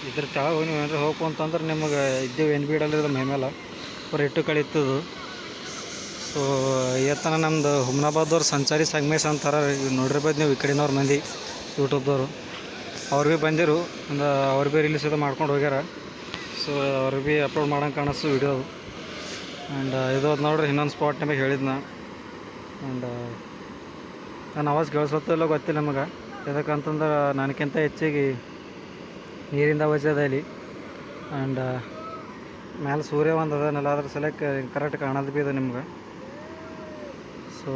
ಇದ್ರ ತೆಳಗೆ ಹೋಗಿ ನೀವು ಏನಾರ ಹೋಗು ಅಂತಂದ್ರೆ ನಿಮಗೆ ಇದ್ದೇವೆ ಏನು ಬೀಡಲ್ಲಿರೋದು ಮೈ ಮೇಲೆ ಪೂರ ಇಟ್ಟು ಕಳೀತದು. ಸೊ ಇವತ್ತನ ನಮ್ಮದು ಹುಮ್ನಾಬಾದವ್ರು ಸಂಚಾರಿ ಸಂಗಮೇಶ್ ಅಂತಾರೆ ನೋಡಿರ್ಬೋದು ನೀವು. ಈ ಕಡೆನವ್ರು ಮಂದಿ ಯೂಟ್ಯೂಬ್ದವರು ಅವ್ರು ಭೀ ಬಂದಿರು. ಅಂದ್ರೆ ಅವ್ರು ಭೀ ರೀಲ್ಸ್ ಇದು ಮಾಡ್ಕೊಂಡು ಹೋಗ್ಯಾರ. ಸೊ ಅವ್ರಿಗೆ ಭೀ ಅಪ್ಲೋಡ್ ಮಾಡೋಂಗೆ ಕಾಣಿಸ್ತು ವಿಡಿಯೋ ಆ್ಯಂಡ್ ಇದು ಅದು ನೋಡ್ರಿ ಇನ್ನೊಂದು ಸ್ಪಾಟ್ ನಿಮಗೆ ಹೇಳಿದ್ನ. ಆ್ಯಂಡ್ ನಾನು ಆವಾಜ್ ಕೇಳಿಸ್ಲತ್ತಿಲ್ಲ ಗೊತ್ತಿಲ್ಲ ನಮಗೆ, ಯಾಕಂತಂದ್ರೆ ನನಗಿಂತ ಹೆಚ್ಚಿಗೆ ನೀರಿಂದ ಆವಾಜ್ ಅದ ಇಲ್ಲಿ. ಆ್ಯಂಡ್ ಮ್ಯಾಲೆ ಸೂರ್ಯ ಒಂದು ಅದನ್ನೆಲ್ಲ ಅದ್ರ ಸಲಕ್ಕೆ ಕರೆಕ್ಟ್ ಕಾಣೋದು ಭೀ ಇದೆ ನಿಮ್ಗೆ. ಸೊ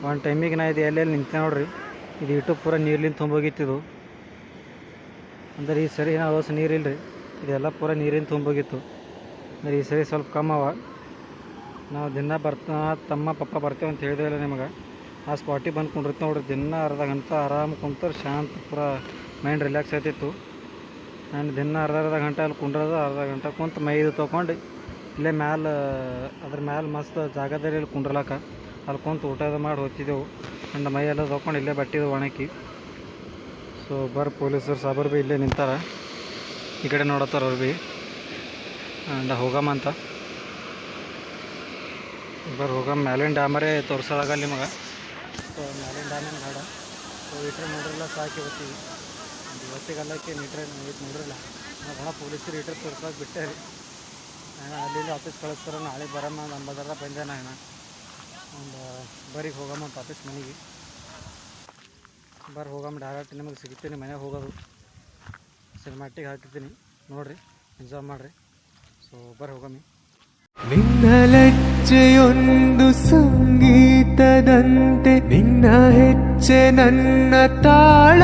ಒಂದು ಟೈಮಿಗೆ ನಾ ಇದು ಎಲ್ಲೆಲ್ಲಿ ನಿಂತೆ ನೋಡ್ರಿ, ಇದು ಇಟ್ಟು ಪೂರ ನೀರ್ಲಿಂದ ತುಂಬೋಗಿತ್ತಿದು. ಅಂದ್ರೆ ಈ ಸರಿ ನಾವು ಹೊಸ ನೀರಿಲ್ಲ ರೀ, ಇದೆಲ್ಲ ಪೂರ ನೀರಿಂದ ತುಂಬೋಗಿತ್ತು. ಅಂದ್ರೆ ಈ ಸರಿ ಸ್ವಲ್ಪ ಕಮ್ಮಿ ಅವ. ನಾವು ದಿನ ತಮ್ಮ ಪಪ್ಪ ಬರ್ತೇವೆ ಅಂತ ಹೇಳಿದೇವಲ್ಲ ನಿಮಗೆ, ಆ ಸ್ಪಾಟಿಗೆ ಬಂದು ಕುಂಡಿರ್ತೀವಿ ನೋಡ್ರಿ. ದಿನ ಅರ್ಧ ಗಂಟೆ ಆರಾಮ್ ಕುಂತಾರೆ, ಶಾಂತ ಪೂರ ಮೈಂಡ್ ರಿಲ್ಯಾಕ್ಸ್ ಆಗ್ತಿತ್ತು. ಆ್ಯಂಡ್ ದಿನ ಅರ್ಧ ಗಂಟೆ ಅಲ್ಲಿ ಕುಂಡ್ರದು, ಅರ್ಧ ಗಂಟೆ ಕುಂತು ಮೈ ಇದು ತೊಗೊಂಡು ಇಲ್ಲೇ ಮ್ಯಾಲೆ ಅದ್ರ ಮ್ಯಾಲೆ ಮಸ್ತ್ ಜಾಗದಲ್ಲಿ ಇಲ್ಲಿ ಕುಂಡ್ರಲಕ್ಕ ಅಲ್ಲಿ ಕುಂತು ಊಟ ಅದು ಮಾಡಿ ಹೋಗ್ತಿದ್ದೆವು. ಆ್ಯಂಡ್ ಮೈ ಎಲ್ಲ ತೊಗೊಂಡು ಇಲ್ಲೇ ಬಟ್ಟಿದ್ದು ಒಣಕಿ. ಸೊ ಪೊಲೀಸರು ಸಾಬರು ಭೀ ಇಲ್ಲೇ ನಿಂತಾರ, ಈ ಕಡೆ ನೋಡತ್ತಾರ ಅವ್ರು ಭೀ. ಆ್ಯಂಡ್ ಹೋಗಮ್ಮ ಅಂತ ಹೋಗಮ್ಮ. ಮ್ಯಾಲಿನ ಡ್ಯಾಮರೇ ತೋರ್ಸೋದಾಗಲ್ಲ ನಿಮಗೆ. ಸೊ ಮ್ಯಾಲಿನ ಡ್ಯಾಮಿನ ಗಾಡ ಸೊ ಇಟ್ರೆ ನೋಡ್ರಿಲ್ಲ ಸಾಕಿ ಬರ್ತೀವಿ. ಇವತ್ತಿಗಲ್ಲಕ್ಕೆ ಮೀಟ್ರೆ ನೋಡ್ರಿಲ್ಲ ನಾವು ಭಾಳ ಪೊಲೀಸರು ಇಟ್ರೆ ತೋರ್ಸೋಕೆ ಬಿಟ್ಟೆ ರೀ. ಅಲ್ಲಿ ಆಫೀಸ್ ಕಳಿಸ್ತಾರ, ನಾಳೆ ಬರಮ್ಮ ನಂಬದಾರ ಬಂದೆ ನಾನು. ಒಂದು ಬರೀ ಹೋಗಮ್ಮ ಅಂತ ಆಫೀಸ್ ಮನೆಗೆ ಹೋಗಮ್ಮ. ಡೈರೆಕ್ಟ್ ನಿಮಗೆ ಸಿಗ್ತೀನಿ ಮನೆಗೆ ಹೋಗೋದು. ಸಿನಿಮಾಟಿಗೆ ಹಾಕಿರ್ತೀನಿ ನೋಡಿರಿ, ಎಂಜಾಯ್ ಮಾಡಿರಿ. ಸೊ ಹೋಗಮ್ಮಿ. ನಿನ್ನ ಲಜ್ಜೆಯೊಂದು ಸಂಗೀತದಂತೆ, ನಿನ್ನ ಹೆಜ್ಜೆ ನನ್ನ ತಾಳ,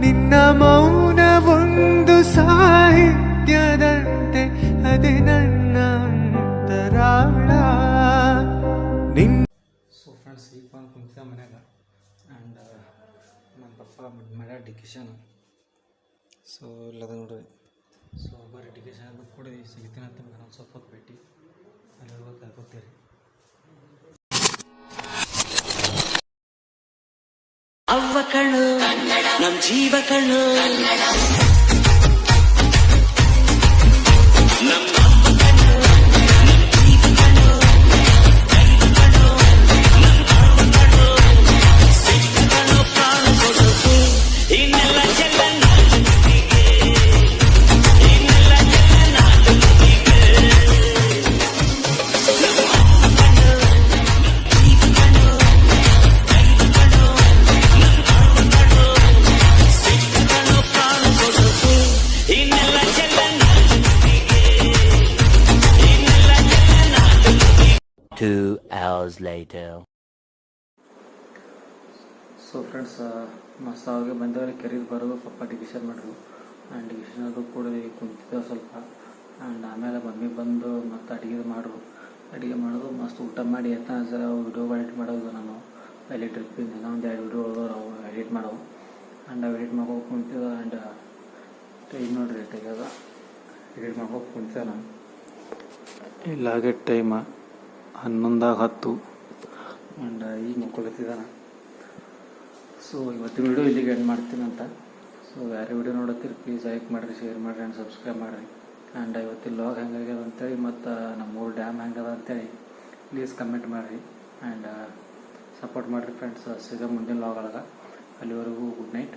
ನಿನ್ನ ಮೌನವೊಂದು ಸಾಹಿತ್ಯದಂತೆ, ಅದೇ ನನ್ನ ಅಂತರಾಳ. ಸೊ ಫ್ರೆಂಡ್ಸ್, ಈಗ ಬಂದು ಕುಂತಿದ್ದೆ ಮನ್ಯಾಗ. ಆ್ಯಂಡ್ ನಮ್ಮ ಪಪ್ಪ ಮನೆ ಡಿಕೇಶನ್. ಸೊ ಇಲ್ಲದ ನೋಡ್ರಿ. ಸೊ ಬರೀ ಡಿಕೇಶನ್ ಅದು ಕೂಡ ಸಿಗ್ತೀನಿ ಅಂತ ನಾನು ಸ್ವಲ್ಪ ಹೊತ್ತು ಭೇಟಿ ಅಲ್ಲಿ ಹೋಗಿ ಕರ್ಕೊತೀರಿ. ಅವ್ವ ಕಣ್ಣು ನಮ್ ಜೀವ ಕಣ್ಣು, later. ಸೊ ಫ್ರೆಂಡ್ಸ್, ಮಸ್ತ್ ಅವಾಗೆ ಬಂದವರಿಗೆ ಕೆರೀದು ಬರೋದು ಪಪ್ಪ ಡಿಕೇಶನ್ ಮಾಡಿದ್ರು. ಆ್ಯಂಡ್ ಡಿಕೇಶನ್ ಅದು ಕೂಡ ಕುಂತಿದ್ದೇವೆ ಸ್ವಲ್ಪ. ಆ್ಯಂಡ್ ಆಮೇಲೆ ಮಮ್ಮಿ ಬಂದು ಮತ್ತು ಅಡುಗೆ ಮಾಡೋದು ಮಸ್ತ್ ಊಟ ಮಾಡಿ ಎತ್ತ ಸರ್ ವಿಡಿಯೋಗಳು ಎಡಿಟ್ ಮಾಡೋದು. ನಾನು ಅಲ್ಲಿ ಟ್ರಿಪ್ಪಿಂದ ಇನ್ನೂ ಒಂದು 2 ವಿಡಿಯೋ ಅವು ಎಡಿಟ್ ಮಾಡೋವು. ಆ್ಯಂಡ್ ಅವು ಎಡಿಟ್ ಮಾಡ್ಕೊಂಡು ಕುಂತಿದ್ದೆ. ಆ್ಯಂಡ್ ಟೈಮ್ ನೋಡ್ರಿ ಟೈಗದ ಎಡಿಟ್ ಮಾಡ್ಕೊಂಡು ಕುಂತಿದ್ದೆ ನಾನು. ಇಲ್ಲಾಗೆ ಟೈಮ 11:10 ಆ್ಯಂಡ್ ಈಗ ಮಕ್ಕಳತ್ತಿದ್ದಾನೆ. ಸೊ ಇವತ್ತಿನ ವಿಡಿಯೋ ಇಲ್ಲಿಗೆ ಎಂಡ್ ಮಾಡ್ತೀನಿ ಅಂತ. ಸೊ ಯಾರೇ ವಿಡಿಯೋ ನೋಡತ್ತೀರಿ ಪ್ಲೀಸ್ ಲೈಕ್ ಮಾಡಿರಿ, ಶೇರ್ ಮಾಡಿರಿ ಆ್ಯಂಡ್ ಸಬ್ಸ್ಕ್ರೈಬ್ ಮಾಡಿರಿ. ಆ್ಯಂಡ್ ಇವತ್ತಿನ ಲಾಗ್ ಹೆಂಗಾಗ್ಯದ ಅಂತೇಳಿ ಮತ್ತು ನಮ್ಮೂರು ಡ್ಯಾಮ್ ಹೆಂಗದ ಅಂತೇಳಿ ಪ್ಲೀಸ್ ಕಮೆಂಟ್ ಮಾಡಿರಿ. ಆ್ಯಂಡ್ ಸಪೋರ್ಟ್ ಮಾಡಿರಿ ಫ್ರೆಂಡ್ಸ್. ಸಿಗೋ ಮುಂದಿನ ಲಾಗ್ ಒಳಗೆ. ಅಲ್ಲಿವರೆಗೂ ಗುಡ್ ನೈಟ್.